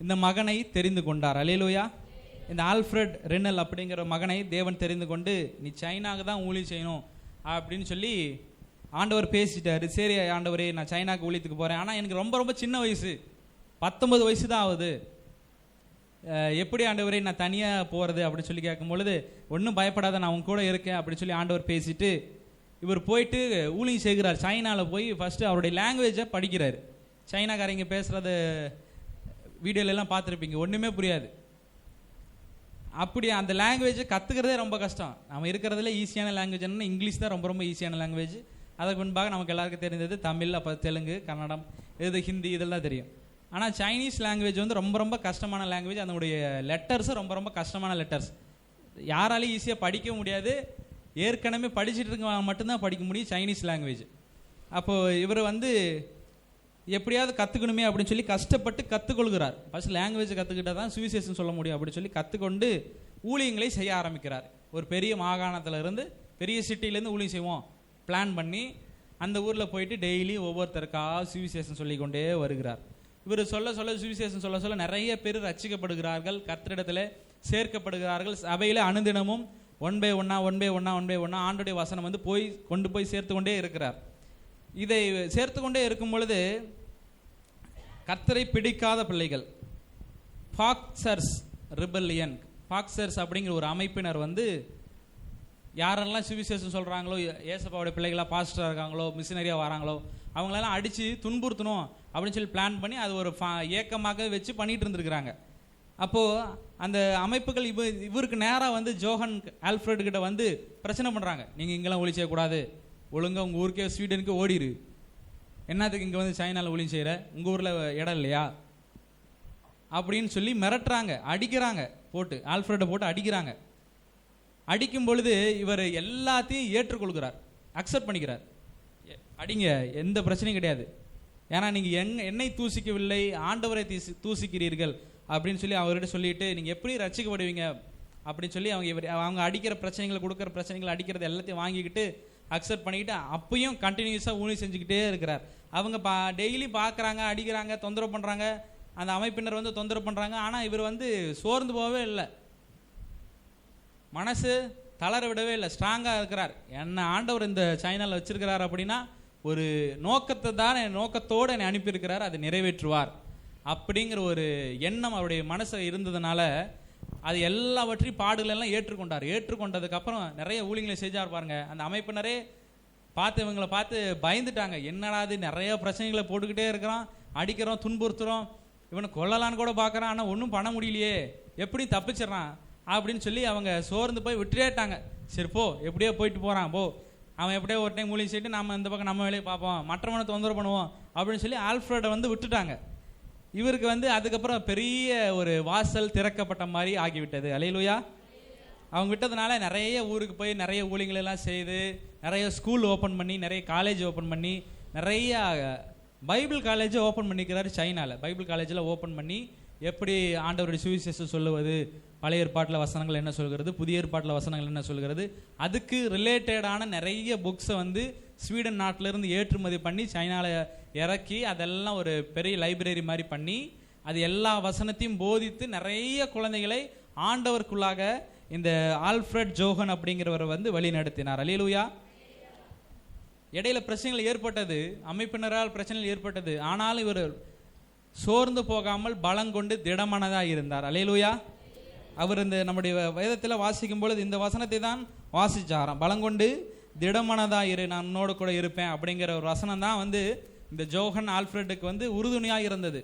S1: இந்த மகனை தெரிந்து கொண்டார். அல்லேலூயா. இந்த ஆல்ஃபிரட் ரினல் அப்படிங்கிற மகனை தேவன் தெரிந்து கொண்டு நீ சைனாவுக்கு தான் ஊழியம் செய்யணும் அப்படின்னு சொல்லி ஆண்டவர் பேசிட்டாரு. சரி ஆண்டவரே, நான் சைனாவுக்கு ஊழியத்துக்கு போகிறேன், ஆனால் எனக்கு ரொம்ப ரொம்ப சின்ன வயசு, 19 வயசு தான் ஆகுது, எப்படி ஆண்டவரே நான் தனியாக போகிறது அப்படின்னு சொல்லி கேட்கும் பொழுது, ஒன்றும் பயப்படாத, நான் உங்க கூட இருக்கேன் அப்படின்னு சொல்லி ஆண்டவர் பேசிட்டு இவர் போயிட்டு ஊழியம் செய்கிறார். சைனாவில் போய் ஃபஸ்ட்டு அவருடைய லாங்குவேஜை படிக்கிறார். சைனாக்காரங்க பேசுகிறது வீடியோலெல்லாம் பார்த்துருப்பீங்க, ஒன்றுமே புரியாது. அப்படி அந்த லாங்குவேஜை கற்றுக்கிறதே ரொம்ப கஷ்டம். நம்ம இருக்கிறதுல ஈஸியான லாங்குவேஜ் என்னன்னா இங்கிலீஷ் தான் ரொம்ப ரொம்ப ஈஸியான லாங்குவேஜ். அதுக்கு முன்பாக நமக்கு எல்லாருக்கும் தெரிஞ்சது தமிழ், அப்போ தெலுங்கு, கன்னடம், ஹிந்தி இதெல்லாம் தெரியும். ஆனால் சைனீஸ் லாங்குவேஜ் வந்து ரொம்ப ரொம்ப கஷ்டமான லாங்குவேஜ். அதனுடைய லெட்டர்ஸும் ரொம்ப ரொம்ப கஷ்டமான லெட்டர்ஸ், யாராலையும் ஈஸியாக படிக்க முடியாது. ஏற்கனவே படிச்சுட்டு இருக்கவங்க மட்டும்தான் படிக்க முடியும் சைனீஸ் லாங்குவேஜ். அப்போது இவர் வந்து எப்படியாவது கற்றுக்கணுமே அப்படின்னு சொல்லி கஷ்டப்பட்டு கற்றுக்கொள்கிறார். ஃபர்ஸ்ட் லாங்குவேஜ் கற்றுக்கிட்டால் தான் சுவிசேஷம் சொல்ல முடியும் அப்படின்னு சொல்லி கற்றுக்கொண்டு ஊழியங்களை செய்ய ஆரம்பிக்கிறார். ஒரு பெரிய மாகாணத்தில் இருந்து, பெரிய சிட்டிலேருந்து ஊழியம் செய்வோம் பிளான் பண்ணி அந்த ஊரில் போயிட்டு டெய்லி ஒவ்வொருத்தருக்காக சுவிசேஷம் சொல்லி கொண்டே வருகிறார். இவர் சொல்ல சொல்ல சுவிசேஷம் சொல்ல சொல்ல நிறைய பேர் ரட்சிக்கப்படுகிறார்கள், கர்த்தரிடத்தில் சேர்க்கப்படுகிறார்கள். சபையில் அனுதினமும் 1 by 1 ஆண்டுடைய வசனம் வந்து கொண்டு போய் சேர்த்து கொண்டே இருக்கிறார். இதை சேர்த்து கொண்டே இருக்கும் பொழுது கர்த்தரை பிடிக்காத பிள்ளைகள், ஃபாக்சர்ஸ் ரிபல்லியன், ஃபாக்சர்ஸ் அப்படிங்கிற ஒரு அமைப்பினர் வந்து யாரெல்லாம் சுவிசேஷம் சொல்கிறாங்களோ, ஏசப்பாவுடைய பிள்ளைகளாக பாஸ்டராக இருக்காங்களோ, மிஷினரியாக வராங்களோ, அவங்களெல்லாம் அடித்து துன்புறுத்தணும் அப்படின்னு சொல்லி பிளான் பண்ணி அது ஒரு இயக்கமாக வச்சு பண்ணிகிட்டு இருந்துருக்குறாங்க. அப்போது அந்த அமைப்புகள் இவருக்கு நேராக வந்து ஜோஹன் ஆல்ஃபிரட் கிட்ட வந்து பிரச்சனை பண்ணுறாங்க. நீங்கள் இங்கெல்லாம் ஒளி செய்யக்கூடாது, ஒழுங்காக உங்கள் ஊருக்கே ஸ்வீடனுக்கு ஓடிடு, என்னத்துக்கு இங்கே வந்து சைனாவில் ஒளி செய்கிற, உங்கள் ஊரில் இடம் இல்லையா அப்படின்னு சொல்லி மிரட்டுறாங்க, அடிக்கிறாங்க, போட்டு ஆல்ஃபிரட்டை போட்டு அடிக்கிறாங்க. அடிக்கும் பொழுது இவர் எல்லாத்தையும் ஏற்றுக்கொள்கிறார், அக்செப்ட் பண்ணிக்கிறார். அடிங்க, எந்த பிரச்சனையும் கிடையாது, ஏன்னா நீங்கள் என்னை தூசிக்கவில்லை, ஆண்டவரை தூசிக்கிறீர்கள் அப்படின்னு சொல்லி அவர்கிட்ட சொல்லிட்டு நீங்கள் எப்படி ரட்சிக்கப்படுவீங்க அப்படின்னு சொல்லி அவங்க அடிக்கிற பிரச்சனைகளை, கொடுக்குற பிரச்சனைகளை, அடிக்கிறது எல்லாத்தையும் வாங்கிக்கிட்டு அக்செப்ட் பண்ணிக்கிட்டு அப்பயும் கண்டினியூஸாக ஊழியம் செஞ்சுக்கிட்டே இருக்கிறார். அவங்க டெய்லி பார்க்குறாங்க, அடிக்கிறாங்க, தொந்தரவு பண்ணுறாங்க, அந்த அமைப்பினர் வந்து தொந்தரவு பண்ணுறாங்க. ஆனால் இவர் வந்து சோர்ந்து போகவே இல்லை, மனசு தளர விடவே இல்லை, ஸ்ட்ராங்காக இருக்கிறார். என்ன ஆண்டவர் இந்த சைனாவில் வச்சிருக்கிறார் அப்படின்னா ஒரு நோக்கத்தை தான், நோக்கத்தோடு என்னை அனுப்பியிருக்கிறார், அதை நிறைவேற்றுவார் அப்படிங்கிற ஒரு எண்ணம் அவருடைய மனசு இருந்ததுனால அது எல்லாவற்றையும் பாடுகளெல்லாம் ஏற்றுக்கொண்டார். ஏற்றுக்கொண்டதுக்கப்புறம் நிறைய ஊழியங்களை செஞ்சார் பாருங்க. அந்த அமைப்பினரே பார்த்து இவங்களை பார்த்து பயந்துட்டாங்க. என்னடா இது, நிறைய பிரச்சனைகளை போட்டுக்கிட்டே இருக்கிறோம், அடிக்கிறோம், துன்புறுத்துறோம், இவனை கொல்லலான்னு கூட பார்க்குறான், ஆனால் ஒன்றும் பண்ண முடியலையே, எப்படி தப்பிச்சிடறான் அப்படின்னு சொல்லி அவங்க சோர்ந்து போய் விட்டுட்டேட்டாங்க. சரி போ, எப்படியோ போயிட்டு போகிறான் போ, அவன் எப்படியோ ஒரு டைம் ஊழியம் செய்யிட்டு நம்ம இந்த பக்கம் நம்ம வேலையை பார்ப்போம், மற்றவனை தொந்தரவு பண்ணுவோம் அப்படின்னு சொல்லி ஆல்ஃபிரடை வந்து விட்டுட்டாங்க. இவருக்கு வந்து அதுக்கப்புறம் பெரிய ஒரு வாசல் திறக்கப்பட்ட மாதிரி ஆகிவிட்டது. அல்லேலூயா. அவங்க விட்டதுனால நிறைய ஊருக்கு போய் நிறைய ஊழியங்கள் எல்லாம் செய்து, நிறைய ஸ்கூல் ஓப்பன் பண்ணி, நிறைய காலேஜ் ஓப்பன் பண்ணி, நிறைய பைபிள் காலேஜை ஓப்பன் பண்ணிக்கிறாரு சைனாவில். பைபிள் காலேஜில் ஓப்பன் பண்ணி எப்படி ஆண்டவருடைய சுவிசேஷம் சொல்லுவது, பழைய ஏற்பாட்டில் வசனங்கள் என்ன சொல்கிறது, புதிய ஏற்பாட்டில் வசனங்கள் என்ன சொல்கிறது, அதுக்கு ரிலேட்டடான நிறைய புக்ஸை வந்து ஸ்வீடன் நாட்டிலேருந்து ஏற்றுமதி பண்ணி சைனாவில் இறக்கி அதெல்லாம் ஒரு பெரிய லைப்ரரி மாதிரி பண்ணி அது எல்லா வசனத்தையும் போதித்து நிறைய குழந்தைகளை ஆண்டவருக்குள்ளாக இந்த ஆல்ஃபிரட் ஜோஹன் அப்படிங்கிறவரை வந்து வழி நடத்தினார். அல்லேலூயா. இடையில பிரச்சனைகள் ஏற்பட்டது, அமைப்பினரால் பிரச்சனைகள் ஏற்பட்டது. ஆனாலும் இவர் சோர்ந்து போகாமல் பலங்கொண்டு திடமனதாக இருந்தார். அல்லேலூயா. அவர் இந்த நம்முடைய வேதத்தில் வாசிக்கும் பொழுது இந்த வசனத்தை தான் வாசிச்சாராம். பலங்கொண்டு திடமனதா இரு, நான் உன்னோடு கூட இருப்பேன் அப்படிங்கிற ஒரு வசனம் தான் வந்து இந்த ஜோஹன் ஆல்ஃபிரட்டுக்கு வந்து உறுதுணையாக இருந்தது,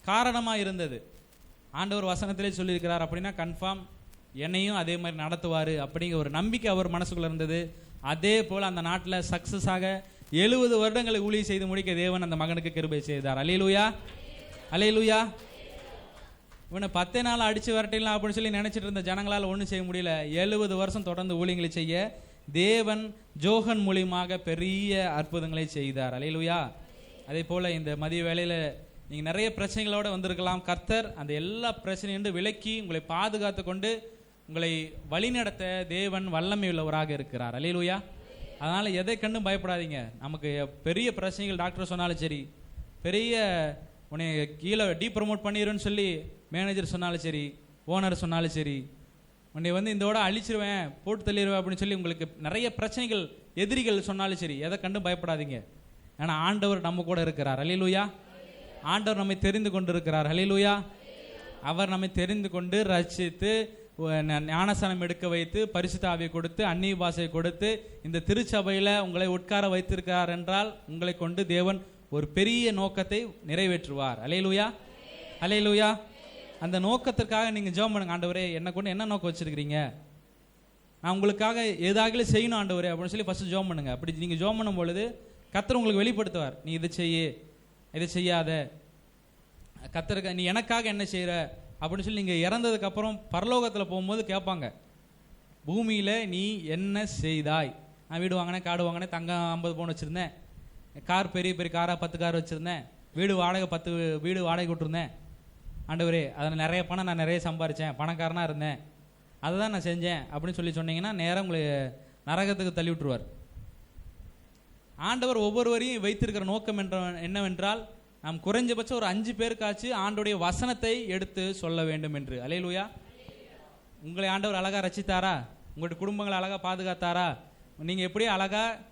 S1: காரணமாக இருந்தது. ஆண்டவர் வசனத்திலே சொல்லியிருக்கிறார் அப்படின்னா கன்ஃபார்ம் என்னையும் அதே மாதிரி நடத்துவார் அப்படிங்கிற ஒரு நம்பிக்கை அவர் மனசுக்குள்ள இருந்தது. அதே போல் அந்த நாட்டில் சக்சஸாக 70 வருடங்களை ஊழியம் செய்து முடிக்க தேவன் அந்த மகனுக்கு கிருபை செய்தார். அல்லேலூயா, அல்லேலூயா. இவனை 10 நாள் அடிச்சு விரட்டிடலாம் அப்படின்னு சொல்லி நினைச்சிட்டு இருந்த ஜனங்களால் ஒன்றும் செய்ய முடியல. 70 வருஷம் தொடர்ந்து ஊழியங்களை செய்ய தேவன் ஜோஹன் மூலியமாக பெரிய அற்புதங்களை செய்தார். அல்லேலூயா. அதே போல் இந்த மதிய வேளையில் நீங்கள் நிறைய பிரச்சனைகளோடு வந்திருக்கலாம். கர்த்தர் அந்த எல்லா பிரச்சனையும் விலக்கி உங்களை பாதுகாத்து கொண்டு உங்களை வழிநடத்த தேவன் வல்லமை உள்ளவராக இருக்கிறார். அல்லேலூயா. அதனால் எதை கண்டும் பயப்படாதீங்க. நமக்கு பெரிய பிரச்சனைகள் டாக்டர் சொன்னாலும் சரி, பெரிய உன்னை கீழே ப்ரமோட் பண்ணிடுன்னு சொல்லி மேனேஜர் சொன்னாலும் சரி, ஓனர் சொன்னாலும் சரி, உன்னை வந்து இதோட அழிச்சிருவேன், போட்டு தள்ளிடுவேன் அப்படின்னு சொல்லி உங்களுக்கு நிறைய பிரச்சனைகள் எதிரிகள் சொன்னாலும் சரி, எதை கண்டும் பயப்படாதீங்க. ஏன்னா ஆண்டவர் நம்ம கூட இருக்கிறார். அல்லேலூயா. ஆண்டவர் நம்மை தெரிந்து கொண்டு இருக்கிறார். அல்லேலூயா. அவர் நம்மை தெரிந்து கொண்டு ரட்சித்து ஞானஸ்நானம் எடுக்க வைத்து பரிசுத்த ஆவியை கொடுத்து அந்நிய பாஷையை கொடுத்து இந்த திருச்சபையில் உங்களை உட்கார வைத்திருக்கிறார் என்றால் உங்களை கொண்டு தேவன் ஒரு பெரிய நோக்கத்தை நிறைவேற்றுவார். அல்லேலூயா, அல்லேலூயா. அந்த நோக்கத்திற்காக நீங்கள் ஜெபம் பண்ணுங்க. ஆண்டவரே, என்னை கொண்டு என்ன நோக்கம் வச்சிருக்கிறீங்க, நான் உங்களுக்காக ஏதாவது செய்யணும் ஆண்டவரே அப்படின்னு சொல்லி ஃபர்ஸ்ட் ஜெபம் பண்ணுங்க. அப்படி நீங்கள் ஜெபம் பண்ணும் பொழுது கர்த்தர் உங்களுக்கு வெளிப்படுத்துவார். நீ இதை செய்ய, இதை செய்யாத, கர்த்தருக்கு நீ எனக்காக என்ன செய்கிற அப்படின்னு சொல்லி நீங்கள் இறந்ததுக்கு அப்புறம் பரலோகத்தில் போகும்போது கேட்பாங்க, பூமியில் நீ என்ன செய்தாய்? நான் வீடு வாங்கினேன், காடு வாங்கினேன், தங்கம் 50 பவுன் வச்சுருந்தேன், கார் பெரிய பெரிய காராக 10 கார் வச்சுருந்தேன், வீடு வாடகை 10 வீடு வாடகை விட்டுருந்தேன் ஆண்டவரே, அதில் நிறைய பணம் நான் நிறைய சம்பாரித்தேன், பணக்காரனாக இருந்தேன், அதை தான் நான் செஞ்சேன் அப்படின்னு சொல்லி சொன்னீங்கன்னா நேரம் உங்களை நரகத்துக்கு தள்ளி விட்டுருவார். ஆண்டவர் ஒவ்வொருவரையும் வைத்திருக்கிற நோக்கம் என்னவென்றால் நாம் குறைஞ்சபட்சம் ஒரு 5 பேருக்காச்சு ஆண்டோடைய வசனத்தை எடுத்து சொல்ல வேண்டும் என்று. அல்லேலூயா. உங்களை ஆண்டவர் அழகாக ரசித்தாரா? உங்களுடைய குடும்பங்களை அழகாக பாதுகாத்தாரா? நீங்கள் எப்படியே அழகாக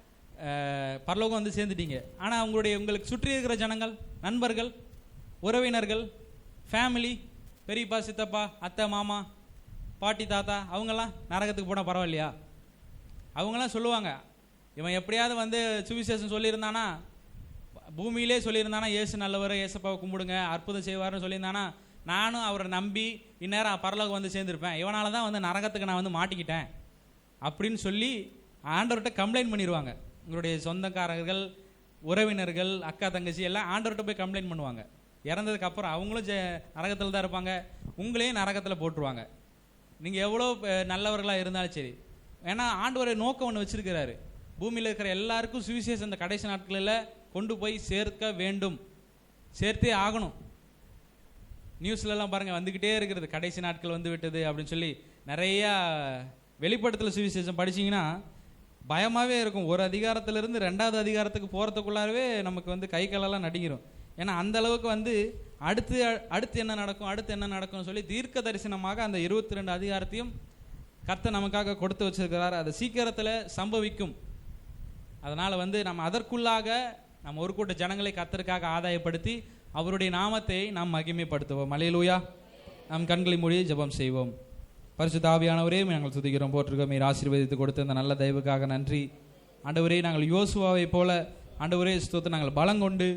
S1: பரலோகம் வந்து சேர்ந்துட்டீங்க. ஆனால் உங்களுக்கு சுற்றி இருக்கிற ஜனங்கள், நண்பர்கள், உறவினர்கள், ஃபேமிலி, பெரியப்பா, சித்தப்பா, அத்தை, மாமா, பாட்டி, தாத்தா, அவங்கெல்லாம் நரகத்துக்கு போனால் பரவாயில்லையா? அவங்களாம் சொல்லுவாங்க, இவன் எப்படியாவது வந்து சுவிசேஷம் சொல்லியிருந்தானா, பூமியிலே சொல்லியிருந்தானா இயேசு நல்லவர், இயேசப்பாவை கும்பிடுங்க, அற்புதம் செய்வார்னு சொல்லியிருந்தானா நானும் அவரை நம்பி இந்நேரம் பரலோகம் வந்து சேர்ந்துருப்பேன், இவனால தான் வந்து நரகத்துக்கு நான் வந்து மாட்டிக்கிட்டேன் அப்படின்னு சொல்லி ஆண்டவர்கிட்ட கம்ப்ளைண்ட் பண்ணிடுவாங்க. உங்களுடைய சொந்தக்காரர்கள், உறவினர்கள், அக்கா, தங்கச்சி எல்லாம் ஆண்டவர்கிட்ட போய் கம்ப்ளைண்ட் பண்ணுவாங்க. இறந்ததுக்கு அப்புறம் அவங்களும் நரகத்தில் தான் இருப்பாங்க, உங்களையும் நரகத்தில் போட்டுருவாங்க. நீங்கள் எவ்வளோ நல்லவர்களாக இருந்தாலும் சரி. ஏன்னா ஆண்டவரை நோக்கம் ஒன்று வச்சிருக்கிறாரு, பூமியில் இருக்கிற எல்லாருக்கும் சுவிசேஷம் இந்த கடைசி நாட்களில் கொண்டு போய் சேர்க்க வேண்டும், சேர்த்தே ஆகணும். நியூஸ்லலாம் பாருங்கள் வந்துக்கிட்டே இருக்கிறது, கடைசி நாட்கள் வந்து விட்டது அப்படின்னு சொல்லி நிறையா வெளிப்படுத்தல சுவிசேஷம் படிச்சிங்கன்னா பயமாகவே இருக்கும். ஒரு அதிகாரத்திலிருந்து 2வது அதிகாரத்துக்கு போகிறதுக்குள்ளாரவே நமக்கு வந்து கை காலெல்லாம் நடுங்கிடும். ஏன்னா அந்த அளவுக்கு வந்து அடுத்து என்ன நடக்கும், அடுத்து என்ன நடக்கும்னு சொல்லி தீர்க்க தரிசனமாக அந்த 22 அதிகாரத்தையும் கர்த்தர் நமக்காக கொடுத்து வச்சிருக்கிறார். அது சீக்கிரத்தில் சம்பவிக்கும். அதனால் வந்து நம்ம அதற்குள்ளாக நம்ம ஒரு கூட்ட ஜனங்களை கர்த்தருக்காக ஆதாயப்படுத்தி அவருடைய நாமத்தை நாம் மகிமைப்படுத்துவோம். அல்லேலூயா. நாம் கண்களை மூடி ஜெபம் செய்வோம். பரிசுத்த ஆவியானவரே, நாங்கள் துதிக்கிறோம், போற்றுகிறோம். நீர் ஆசீர்வதித்து கொடுத்த இந்த நல்ல தயவுக்காக நன்றி ஆண்டவரே. நாங்கள் யோசுவாவை போல ஆண்டவரே ஸ்தோத்திரம், நாங்கள் பலங்கொண்டு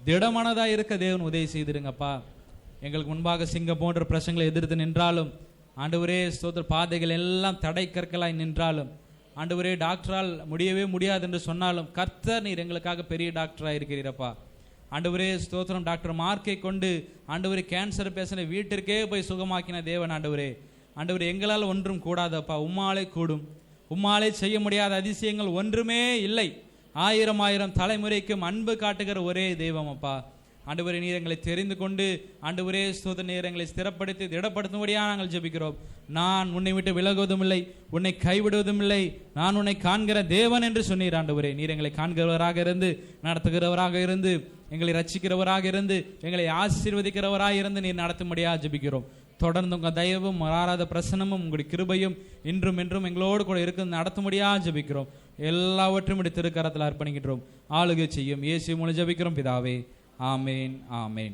S1: திடமானதாக இருக்க தேவன் உதவி செய்திருங்கப்பா. எங்களுக்கு முன்பாக சிங்கம் போன்ற பிரச்சனைகளை எதிர்த்து நின்றாலும் ஆண்டவரே ஸ்தோத்திர, பாதைகள் எல்லாம் தடை கற்களாய் நின்றாலும் ஆண்டவரே, டாக்டரால் முடியவே முடியாது என்று சொன்னாலும் கர்த்தர் நீர் எங்களுக்காக பெரிய டாக்டராக இருக்கிறீரப்பா. ஆண்டவரே ஸ்தோத்திரம், டாக்டர் மார்க்கை கொண்டு ஆண்டவரே கேன்சர் பேசின வீட்டிற்கே போய் சுகமாக்கின தேவன் ஆண்டவரே. ஆண்டவரே, எங்களால் ஒன்றும் கூடாதப்பா, உம்மாலே கூடும். உம்மாலே செய்ய முடியாத அதிசயங்கள் ஒன்றுமே இல்லை. 1000 தலைமுறைக்கும் அன்பு காட்டுகிற ஒரே தெய்வம் அப்பா. ஆண்டவரே, நீர் எங்களை தெரிந்து கொண்டு ஆண்டவரே ஸ்தோத்திர, நீர் எங்களை ஸ்திரப்படுத்தி திடப்படுத்தும்படியாக நாங்கள் ஜெபிக்கிறோம். நான் உன்னை விட்டு விலகுவதும் இல்லை, உன்னை கைவிடுவதும் இல்லை, நான் உன்னை காண்கிற தேவன் என்று சொன்னீர் ஆண்டவரே. நீர் எங்களை காண்கிறவராக இருந்து, நடத்துகிறவராக இருந்து, எங்களை ரட்சிக்கிறவராக இருந்து, எங்களை ஆசீர்வதிக்கிறவராக இருந்து நீர் நடத்தும்படியாக ஜெபிக்கிறோம். தொடர்ந்து உங்கள் தயவும் மாறாத பிரசனமும் உங்களுடைய கிருபையும் இன்றும் என்றும் எங்களோடு கூட இருக்கு நடத்தும்படியாக ஜெபிக்கிறோம். எல்லாவற்றையும் திருக்கரத்தில் அர்ப்பணிக்கின்றோம். ஆளுகை செய்யும் இயேசு மூலம் ஜெபிக்கிறோம் பிதாவே. ஆமேன், ஆமேன்.